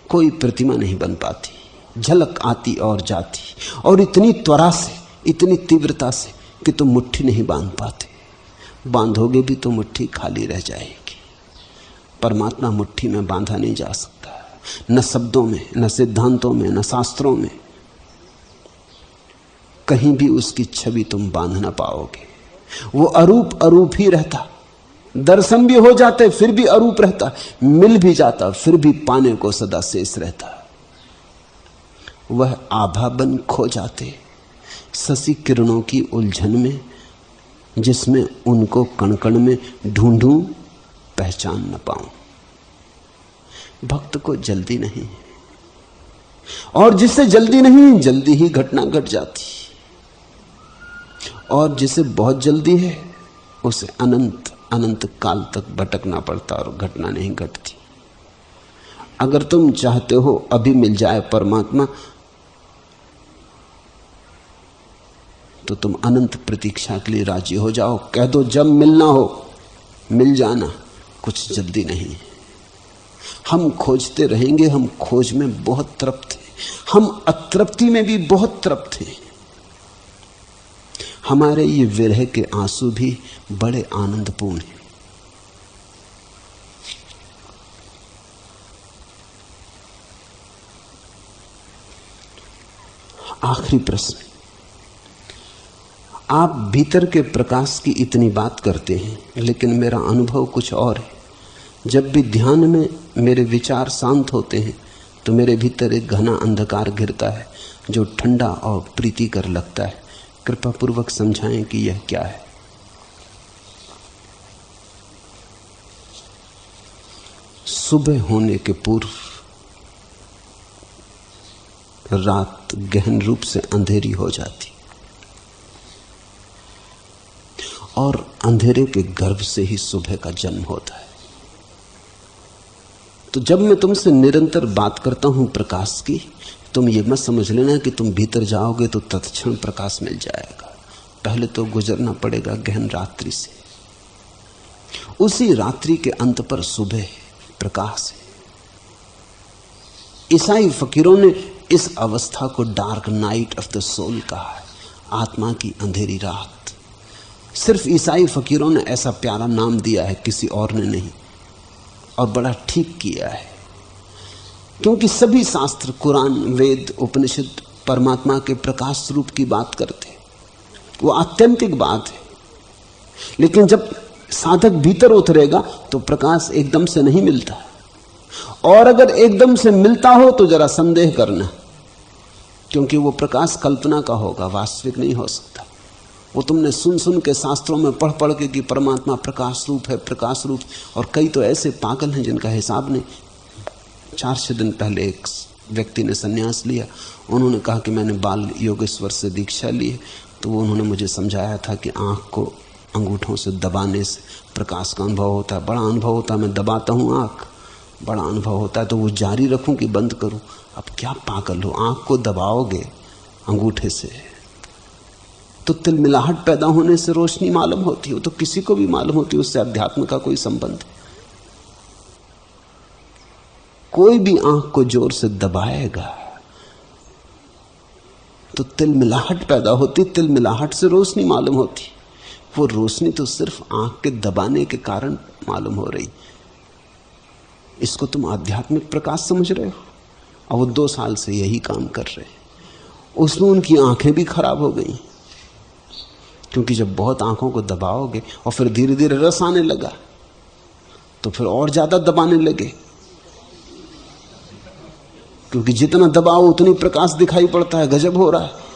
कोई प्रतिमा नहीं बन पाती, झलक आती और जाती, और इतनी त्वरा से, इतनी तीव्रता से कि तुम मुट्ठी नहीं बांध पाते। बांधोगे भी तो मुट्ठी खाली रह जाएगी। परमात्मा मुट्ठी में बांधा नहीं जा सकता, न शब्दों में, न सिद्धांतों में, न शास्त्रों में। कहीं भी उसकी छवि तुम बांध ना पाओगे। वो अरूप अरूप ही रहता, दर्शन भी हो जाते फिर भी अरूप रहता, मिल भी जाता फिर भी पाने को सदा शेष रहता। वह आभा बन खो जाते शशि किरणों की उलझन में, जिसमें उनको कण कण में ढूंढूं पहचान न पाऊं। भक्त को जल्दी नहीं, और जिसे जल्दी नहीं जल्दी ही घटना घट जाती, और जिसे बहुत जल्दी है उसे अनंत अनंत काल तक भटकना पड़ता और घटना नहीं घटती। अगर तुम चाहते हो अभी मिल जाए परमात्मा, तो तुम अनंत प्रतीक्षा के लिए राजी हो जाओ। कह दो जब मिलना हो मिल जाना, कुछ जल्दी नहीं। हम खोजते रहेंगे, हम खोज में बहुत तृप्त हैं, हम अतृप्ति में भी बहुत तृप्त हैं। हमारे ये विरह के आंसू भी बड़े आनंदपूर्ण हैं। आखिरी प्रश्न, आप भीतर के प्रकाश की इतनी बात करते हैं, लेकिन मेरा अनुभव कुछ और है। जब भी ध्यान में मेरे विचार शांत होते हैं तो मेरे भीतर एक घना अंधकार गिरता है जो ठंडा और प्रीतिकर लगता है। कृपा पूर्वक समझाएं कि यह क्या है। सुबह होने के पूर्व रात गहन रूप से अंधेरी हो जाती, और अंधेरे के गर्भ से ही सुबह का जन्म होता है। तो जब मैं तुमसे निरंतर बात करता हूं प्रकाश की, तुम ये मत समझ लेना कि तुम भीतर जाओगे तो तत्क्षण प्रकाश मिल जाएगा। पहले तो गुजरना पड़ेगा गहन रात्रि से। उसी रात्रि के अंत पर सुबह प्रकाश है। ईसाई फकीरों ने इस अवस्था को dark night of the soul कहा है, आत्मा की अंधेरी रात। सिर्फ ईसाई फकीरों ने ऐसा प्यारा नाम दिया है, किसी और ने नहीं, और बड़ा ठीक किया है। क्योंकि सभी शास्त्र, कुरान, वेद, उपनिषद परमात्मा के प्रकाश रूप की बात करते, वो आत्यंतिक बात है। लेकिन जब साधक भीतर उतरेगा तो प्रकाश एकदम से नहीं मिलता, और अगर एकदम से मिलता हो तो जरा संदेह करना, क्योंकि वो प्रकाश कल्पना का होगा, वास्तविक नहीं हो सकता। वो तुमने सुन सुन के शास्त्रों में पढ़ पढ़ के कि परमात्मा प्रकाश रूप है, प्रकाश रूप। और कई तो ऐसे पागल हैं जिनका हिसाब नहीं। 4-6 दिन पहले एक व्यक्ति ने संन्यास लिया। उन्होंने कहा कि मैंने बाल योगेश्वर से दीक्षा ली है। तो वो उन्होंने मुझे समझाया था कि आँख को अंगूठों से दबाने से प्रकाश का अनुभव होता है, बड़ा अनुभव होता है। मैं दबाता हूं आंख, बड़ा अनुभव होता है। तो वो जारी रखूं कि बंद करूं? अब क्या पागल हो, आंख को दबाओगे अंगूठे से तो तिलमिलाहट पैदा होने से रोशनी मालूम होती है। वो तो किसी को भी मालूम होती है, उससे अध्यात्म का कोई संबंध। कोई भी आंख को जोर से दबाएगा तो तिलमिलाहट पैदा होती, तिलमिलाहट से रोशनी मालूम होती। वो रोशनी तो सिर्फ आंख के दबाने के कारण मालूम हो रही। इसको तुम आध्यात्मिक प्रकाश समझ रहे हो? और वो 2 साल से यही काम कर रहे हैं। उसमें उनकी आंखें भी खराब हो गई, क्योंकि जब बहुत आंखों को दबाओगे और फिर धीरे धीरे रस आने लगा तो फिर और ज्यादा दबाने लगे, क्योंकि जितना दबाओ उतनी प्रकाश दिखाई पड़ता है। गजब हो रहा है।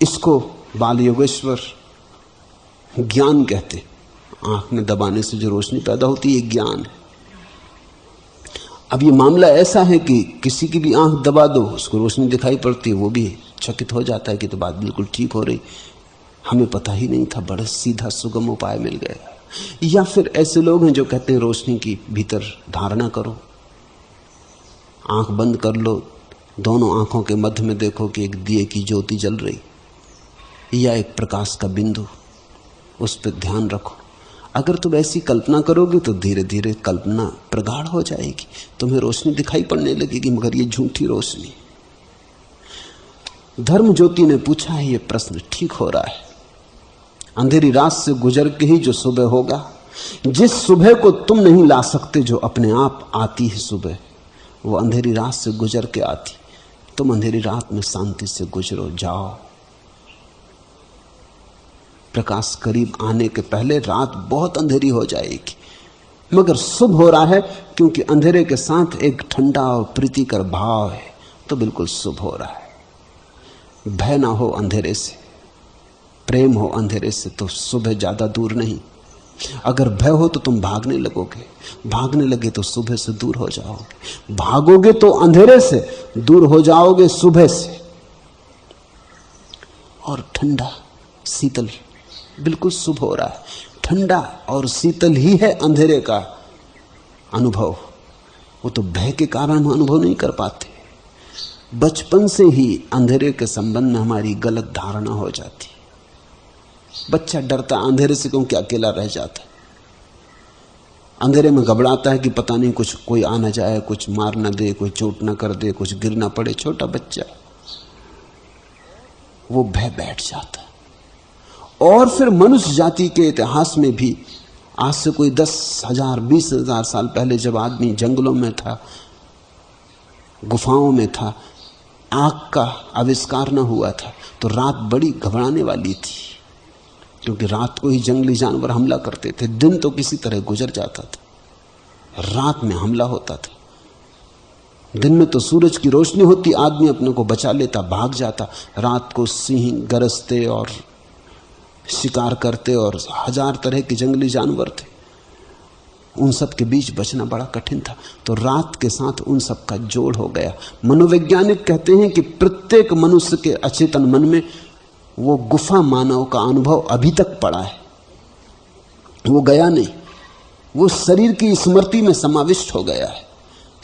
इसको बाल योगेश्वर ज्ञान कहते। आंख में दबाने से जो रोशनी पैदा होती है, ज्ञान है। अब ये मामला ऐसा है कि किसी की भी आंख दबा दो, उसको रोशनी दिखाई पड़ती है, वो भी चकित हो जाता है कि तो बात बिल्कुल ठीक हो रही, हमें पता ही नहीं था, बड़ा सीधा सुगम उपाय मिल गया। या फिर ऐसे लोग हैं जो कहते हैं रोशनी की भीतर धारणा करो, आंख बंद कर लो, दोनों आंखों के मध्य में देखो कि एक दिए की ज्योति जल रही या एक प्रकाश का बिंदु, उस पर ध्यान रखो। अगर तुम ऐसी कल्पना करोगे तो धीरे धीरे कल्पना प्रगाढ़ हो जाएगी, तुम्हें रोशनी दिखाई पड़ने लगेगी, मगर ये झूठी रोशनी। धर्म ज्योति ने पूछा है ये प्रश्न, ठीक हो रहा है। अंधेरी रात से गुजर के ही जो सुबह होगा, जिस सुबह को तुम नहीं ला सकते, जो अपने आप आती है सुबह, वो अंधेरी रात से गुजर के आती। तुम अंधेरी रात में शांति से गुजरो, जाओ। प्रकाश करीब आने के पहले रात बहुत अंधेरी हो जाएगी, मगर शुभ हो रहा है, क्योंकि अंधेरे के साथ एक ठंडा और प्रीतिकर भाव है, तो बिल्कुल शुभ हो रहा है। भय ना हो अंधेरे से, प्रेम हो अंधेरे से, तो सुबह ज्यादा दूर नहीं। अगर भय हो तो तुम भागने लगोगे, भागने लगे तो सुबह से दूर हो जाओगे, भागोगे तो अंधेरे से दूर हो जाओगे सुबह से। और ठंडा शीतल बिल्कुल शुभ हो रहा है। ठंडा और शीतल ही है अंधेरे का अनुभव। वो तो भय के कारण हम अनुभव नहीं कर पाते। बचपन से ही अंधेरे के संबंध में हमारी गलत धारणा हो जाती। बच्चा डरता अंधेरे से क्योंकि अकेला रह जाता है, अंधेरे में घबराता है कि पता नहीं कुछ कोई आ ना जाए, कुछ मार ना दे, कोई चोट ना कर दे, कुछ गिर ना पड़े। छोटा बच्चा, वो भय बैठ जाता है। और फिर मनुष्य जाति के इतिहास में भी आज से कोई 10,000 20,000 साल पहले जब आदमी जंगलों में था, गुफाओं में था, आग का आविष्कार न हुआ था, तो रात बड़ी घबराने वाली थी, क्योंकि रात को ही जंगली जानवर हमला करते थे। दिन तो किसी तरह गुजर जाता था, रात में हमला होता था। दिन में तो सूरज की रोशनी होती, आदमी अपने को बचा लेता, भाग जाता। रात को सिंह गरजते और शिकार करते और 1000 तरह के जंगली जानवर थे, उन सब के बीच बचना बड़ा कठिन था। तो रात के साथ उन सब का जोड़ हो गया। मनोवैज्ञानिक कहते हैं कि प्रत्येक मनुष्य के अचेतन मन में वो गुफा मानव का अनुभव अभी तक पड़ा है, वो गया नहीं, वो शरीर की स्मृति में समाविष्ट हो गया है।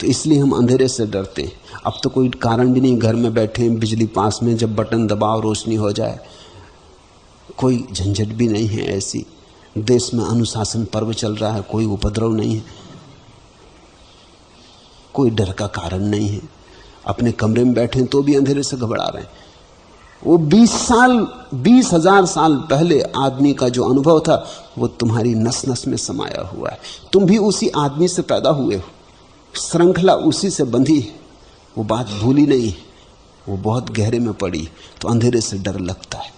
तो इसलिए हम अंधेरे से डरते हैं। अब तो कोई कारण भी नहीं, घर में बैठे हैं, बिजली पास में, जब बटन दबाओ रोशनी हो जाए, कोई झंझट भी नहीं है ऐसी। देश में अनुशासन पर्व चल रहा है, कोई उपद्रव नहीं है, कोई डर का कारण नहीं है। अपने कमरे में बैठे तो भी अंधेरे से घबरा रहे हैं। वो 20,000 साल पहले आदमी का जो अनुभव था, वो तुम्हारी नस नस में समाया हुआ है। तुम भी उसी आदमी से पैदा हुए हो, श्रृंखला उसी से बंधी है, वो बात भूली नहीं है, वो बहुत गहरे में पड़ी। तो अंधेरे से डर लगता है,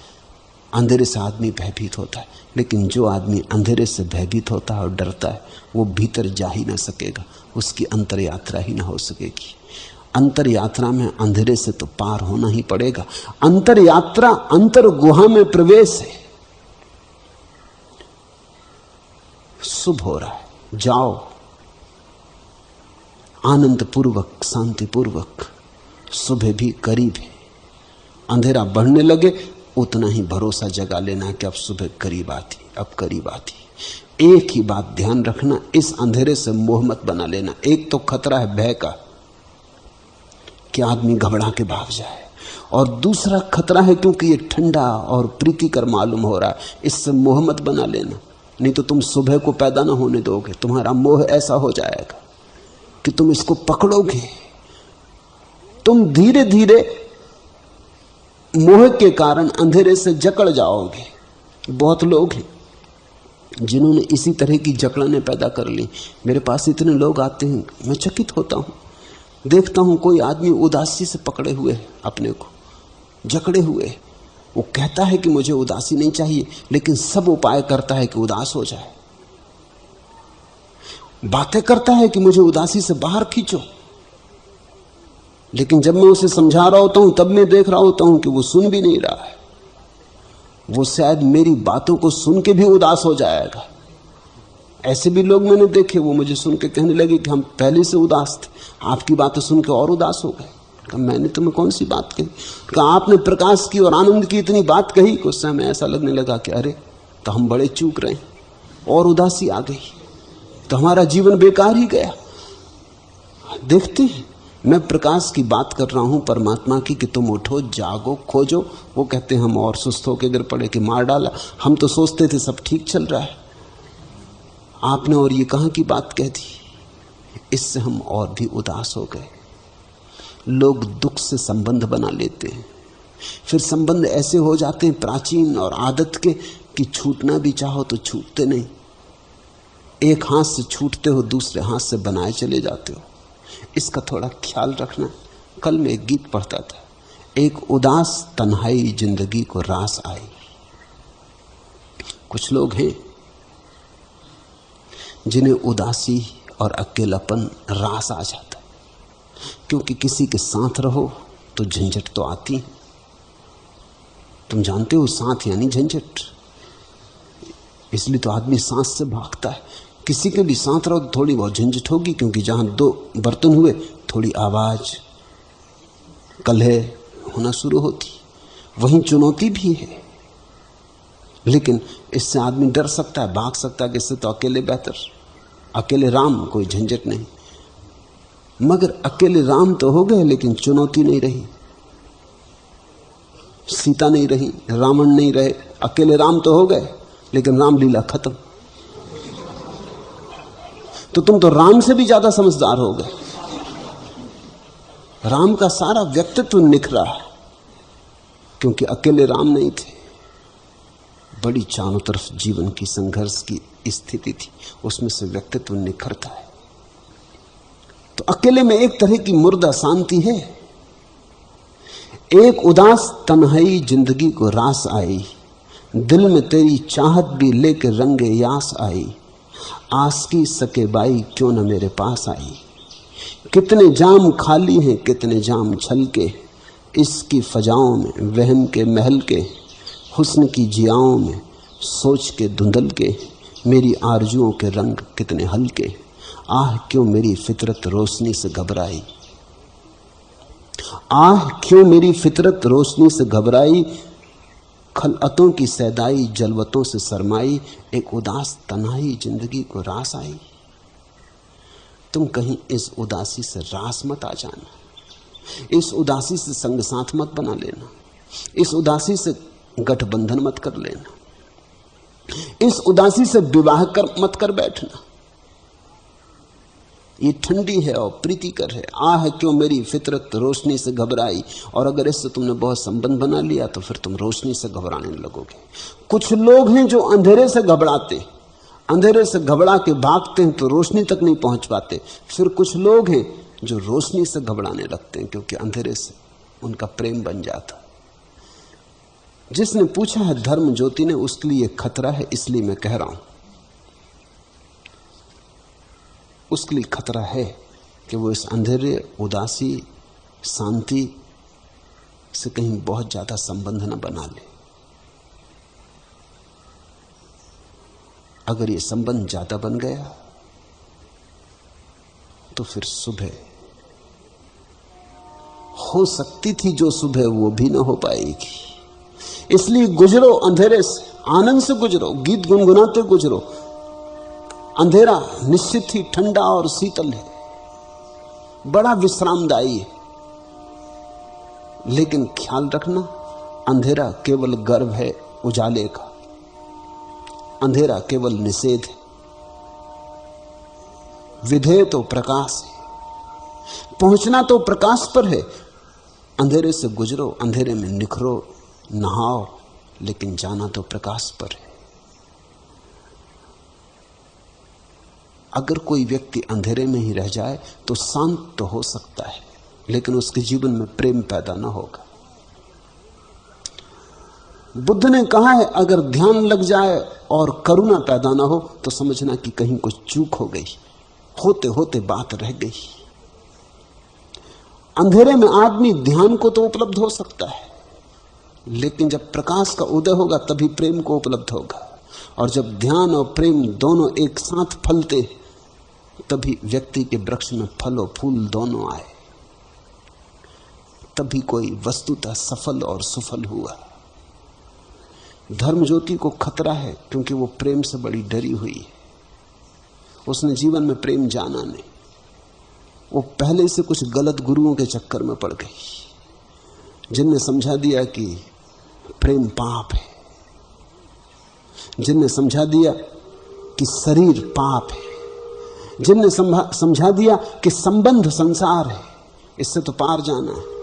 अंधेरे से आदमी भयभीत होता है। लेकिन जो आदमी अंधेरे से भयभीत होता है और डरता है, वो भीतर जा ही ना सकेगा, उसकी अंतर यात्रा ही ना हो सकेगी। अंतर यात्रा में अंधेरे से तो पार होना ही पड़ेगा। अंतर यात्रा अंतर गुहा में प्रवेश है। शुभ हो रहा है, जाओ आनंद पूर्वक, शांति पूर्वक सुबह भी करीब है। अंधेरा बढ़ने लगे उतना ही भरोसा जगा लेना कि अब सुबह करीब आती, अब करीब आती। एक ही बात ध्यान रखना, इस अंधेरे से मोह मत बना लेना। एक तो खतरा है भय का कि आदमी घबरा के भाग जाए, और दूसरा खतरा है क्योंकि ये ठंडा और प्रीतिकर मालूम हो रहा है, इससे मोह मत बना लेना, नहीं तो तुम सुबह को पैदा ना होने दोगे। तुम्हारा मोह ऐसा हो जाएगा कि तुम इसको पकड़ोगे। तुम धीरे धीरे मोह के कारण अंधेरे से जकड़ जाओगे। बहुत लोग हैं जिन्होंने इसी तरह की जकड़नें पैदा कर ली। मेरे पास इतने लोग आते हैं, मैं चकित होता हूं। देखता हूं कोई आदमी उदासी से पकड़े हुए है, अपने को जकड़े हुए। वो कहता है कि मुझे उदासी नहीं चाहिए, लेकिन सब उपाय करता है कि उदास हो जाए। बातें करता है कि मुझे उदासी से बाहर खींचो, लेकिन जब मैं उसे समझा रहा होता हूं तब मैं देख रहा होता हूं कि वो सुन भी नहीं रहा है। वो शायद मेरी बातों को सुन के भी उदास हो जाएगा। ऐसे भी लोग मैंने देखे, वो मुझे सुन के कहने लगे कि हम पहले से उदास थे, आपकी बातें सुन के और उदास हो गए। मैंने तुम्हें कौन सी बात कही? कहा आपने प्रकाश की और आनंद की इतनी बात कही कि उस समय ऐसा लगने लगा कि अरे तो हम बड़े चूक रहे हैं, और उदासी आ गई, तो हमारा जीवन बेकार ही गया। देखते हैं, मैं प्रकाश की बात कर रहा हूं परमात्मा की कि तुम उठो, जागो, खोजो। वो कहते हैं हम और सुस्त होकर गिर पड़े कि मार डाला, हम तो सोचते थे सब ठीक चल रहा है, आपने और ये कहां की बात कह दी। इससे हम और भी उदास हो गए। लोग दुख से संबंध बना लेते हैं, फिर संबंध ऐसे हो जाते हैं प्राचीन और आदत के कि छूटना भी चाहो तो छूटते नहीं। एक हाथ से छूटते हो, दूसरे हाथ से बनाए चले जाते हो। इसका थोड़ा ख्याल रखना। कल मैं एक गीत पढ़ता था, एक उदास तन्हाई जिंदगी को रास आई। कुछ लोग हैं जिन्हें उदासी और अकेलापन रास आ जाता, क्योंकि किसी के साथ रहो तो झंझट तो आती है। तुम जानते हो साथ यानी झंझट, इसलिए तो आदमी सांस से भागता है। किसी के भी साथ रहो तो थोड़ी बहुत झंझट होगी, क्योंकि जहां दो बर्तन हुए थोड़ी आवाज कलह होना शुरू होती, वहीं चुनौती भी है। लेकिन इससे आदमी डर सकता है, भाग सकता है कि इससे तो अकेले बेहतर, अकेले राम, कोई झंझट नहीं। मगर अकेले राम तो हो गए, लेकिन चुनौती नहीं रही, सीता नहीं रही, रावण नहीं रहे। अकेले राम तो हो गए, लेकिन रामलीला खत्म। तो तुम तो राम से भी ज्यादा समझदार हो गए। राम का सारा व्यक्तित्व निखरा, क्योंकि अकेले राम नहीं थे। बड़ी चारों तरफ जीवन की संघर्ष की स्थिति थी, उसमें से व्यक्तित्व निखरता है। तो अकेले में एक तरह की मुर्दा शांति है। एक उदास तन्हाई जिंदगी को रास आई, दिल में तेरी चाहत भी लेके रंगे यास आई। आस की सके बाई क्यों न मेरे पास आई। कितने जाम खाली हैं, कितने जाम छल के, इसकी फजाओं में वहम के महल के, हुस्न की जियाओं में सोच के धुंधल के, मेरी आरजुओं के रंग कितने हल्के। आह क्यों मेरी फितरत रोशनी से घबराई। आह क्यों मेरी फितरत रोशनी से घबराई। खलअतों की सैदाई जलवतों से शर्माई। एक उदास तन्हाई जिंदगी को रास आई। तुम कहीं इस उदासी से रास मत आ जाना, इस उदासी से संग साथ मत बना लेना, इस उदासी से गठबंधन मत कर लेना, इस उदासी से विवाह मत कर बैठना। ये ठंडी है और प्रीतिकर है। आह क्यों मेरी फितरत रोशनी से घबराई। और अगर इससे तुमने बहुत संबंध बना लिया तो फिर तुम रोशनी से घबराने लगोगे। कुछ लोग हैं जो अंधेरे से घबराते, अंधेरे से घबरा के भागते हैं तो रोशनी तक नहीं पहुंच पाते। फिर कुछ लोग हैं जो रोशनी से घबराने लगते हैं, क्योंकि अंधेरे से उनका प्रेम बन जाता। जिसने पूछा है धर्म ज्योति ने, उसके लिए खतरा है, इसलिए मैं कह रहा हूं। उसके लिए खतरा है कि वो इस अंधेरे, उदासी, शांति से कहीं बहुत ज्यादा संबंध न बना ले। अगर ये संबंध ज्यादा बन गया तो फिर सुबह हो सकती थी जो सुबह वो भी ना हो पाएगी। इसलिए गुजरो अंधेरे से, आनंद से गुजरो, गीत गुनगुनाते गुजरो। अंधेरा निश्चित ही ठंडा और शीतल है, बड़ा विश्रामदायी है, लेकिन ख्याल रखना अंधेरा केवल गर्व है उजाले का, अंधेरा केवल निषेध है, विधेय तो प्रकाश है, पहुंचना तो प्रकाश पर है। अंधेरे से गुजरो, अंधेरे में निखरो, नहाओ, लेकिन जाना तो प्रकाश पर है। अगर कोई व्यक्ति अंधेरे में ही रह जाए तो शांत तो हो सकता है, लेकिन उसके जीवन में प्रेम पैदा ना होगा। बुद्ध ने कहा है, अगर ध्यान लग जाए और करुणा पैदा ना हो तो समझना कि कहीं कुछ चूक हो गई, होते होते बात रह गई। अंधेरे में आदमी ध्यान को तो उपलब्ध हो सकता है, लेकिन जब प्रकाश का उदय होगा तभी प्रेम को उपलब्ध होगा। और जब ध्यान और प्रेम दोनों एक साथ फलते तभी व्यक्ति के वृक्ष में फल और फूल दोनों आए, तभी कोई वस्तुतः सफल और सुफल हुआ। धर्म ज्योति को खतरा है क्योंकि वो प्रेम से बड़ी डरी हुई है। उसने जीवन में प्रेम जाना नहीं, वो पहले से कुछ गलत गुरुओं के चक्कर में पड़ गई, जिनने समझा दिया कि प्रेम पाप है, जिनने समझा दिया कि शरीर पाप है, जिनने समझा दिया कि संबंध संसार है, इससे तो पार जाना है।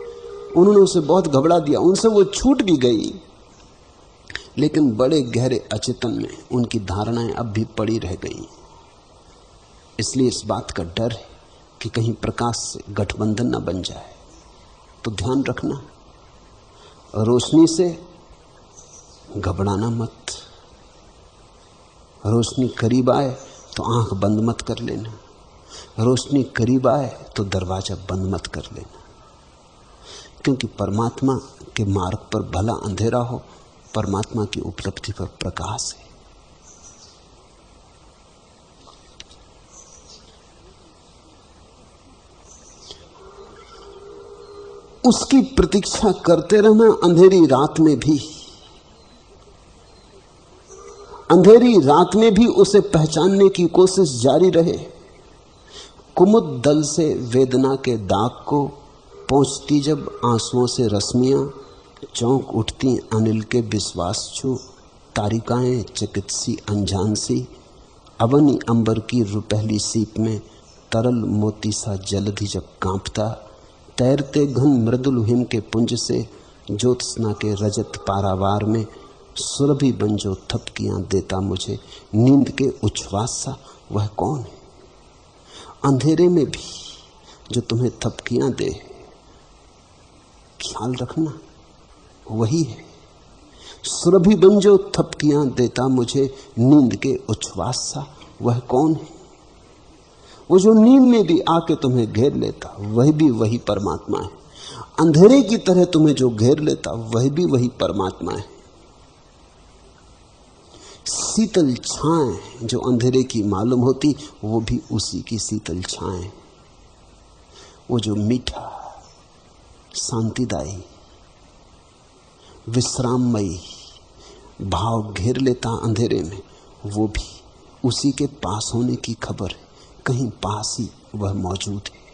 उन्होंने उसे बहुत घबरा दिया, उनसे वो छूट भी गई, लेकिन बड़े गहरे अचेतन में उनकी धारणाएं अब भी पड़ी रह गई। इसलिए इस बात का डर है कि कहीं प्रकाश से गठबंधन न बन जाए। तो ध्यान रखना, रोशनी से घबराना मत। रोशनी करीब आए तो आंख बंद मत कर लेना, रोशनी करीब आए तो दरवाजा बंद मत कर लेना। क्योंकि परमात्मा के मार्ग पर भला अंधेरा हो, परमात्मा की उपलब्धि पर प्रकाश है। उसकी प्रतीक्षा करते रहना अंधेरी रात में भी, अंधेरी रात में भी उसे पहचानने की कोशिश जारी रहे। कुमुद दल से वेदना के दाग को पहुंचती जब आंसुओं से रश्मियां, चौंक उठती अनिल के विश्वास छू, तारिकाएं चिकित्सी अनजान सी, अवनी अंबर की रुपहली सीप में तरल मोती सा जलधि जब कांपता, तैरते घन मृदुल हिम के पुंज से ज्योत्सना के रजत पारावार में सुरभि बन जो थपकियां देता मुझे, नींद के उच्छ्वास सा वह कौन है? अंधेरे में भी जो तुम्हें थपकियां दे, ख्याल रखना वही है। सुरभि बन जो थपकियां देता मुझे, नींद के उच्छ्वास सा वह कौन है? वो जो नींद में भी आके तुम्हें घेर लेता वह भी वही परमात्मा है। अंधेरे की तरह तुम्हें जो घेर लेता वह भी वही परमात्मा है। शीतल छाएं जो अंधेरे की मालूम होती वो भी उसी की शीतल छाएं। वो जो मीठा, शांतिदायी, विश्राममयी भाव घेर लेता अंधेरे में, वो भी उसी के पास होने की खबर है। कहीं पास ही वह मौजूद है।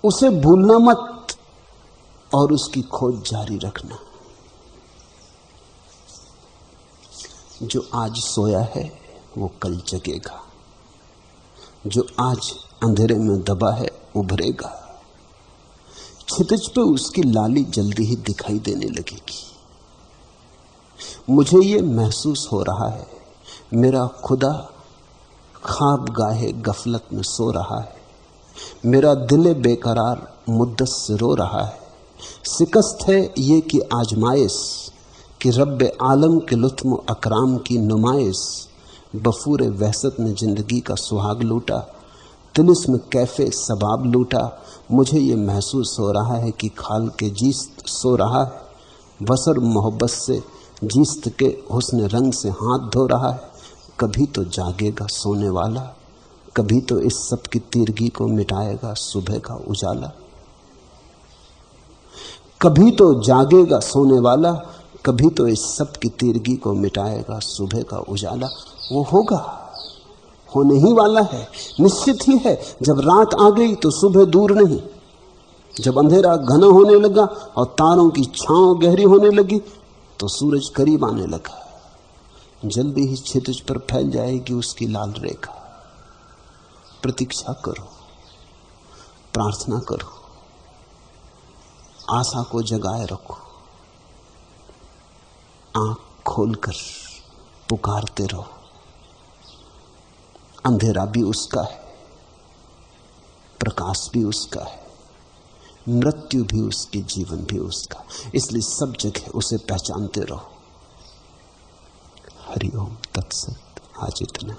उसे भूलना मत और उसकी खोज जारी रखना। जो आज सोया है वो कल जगेगा, जो आज अंधेरे में दबा है उभरेगा। क्षितिज पे उसकी लाली जल्दी ही दिखाई देने लगेगी। मुझे ये महसूस हो रहा है, मेरा खुदा ख्वाब गाहे गफलत में सो रहा है, मेरा दिल बेकरार मुद्दत से रो रहा है। शिकस्त है ये कि आजमाइश कि रब्बे आलम के लुत्म अकराम की नुमाइश। बफूरे वहसत ने जिंदगी का सुहाग लूटा, तिलिस्म कैफे सबाब लूटा। मुझे ये महसूस हो रहा है कि खाल के जीस्त सो रहा है, बसर मोहब्बत से जीस्त के हुस्न रंग से हाथ धो रहा है। कभी तो जागेगा सोने वाला, कभी तो इस सब की तीरगी को मिटाएगा सुबह का उजाला। कभी तो जागेगा सोने वाला, कभी तो इस सब की तीरगी को मिटाएगा सुबह का उजाला। वो होगा, होने ही वाला है, निश्चित ही है। जब रात आ गई तो सुबह दूर नहीं। जब अंधेरा घना होने लगा और तारों की छांव गहरी होने लगी तो सूरज करीब आने लगा। जल्दी ही क्षितिज पर फैल जाएगी उसकी लाल रेखा। प्रतीक्षा करो, प्रार्थना करो, आशा को जगाए रखो, आंख खोलकर पुकारते रहो। अंधेरा भी उसका है, प्रकाश भी उसका है, मृत्यु भी उसकी, जीवन भी उसका। इसलिए सब जगह उसे पहचानते रहो। हरि ओम तत्सत। आज इतना।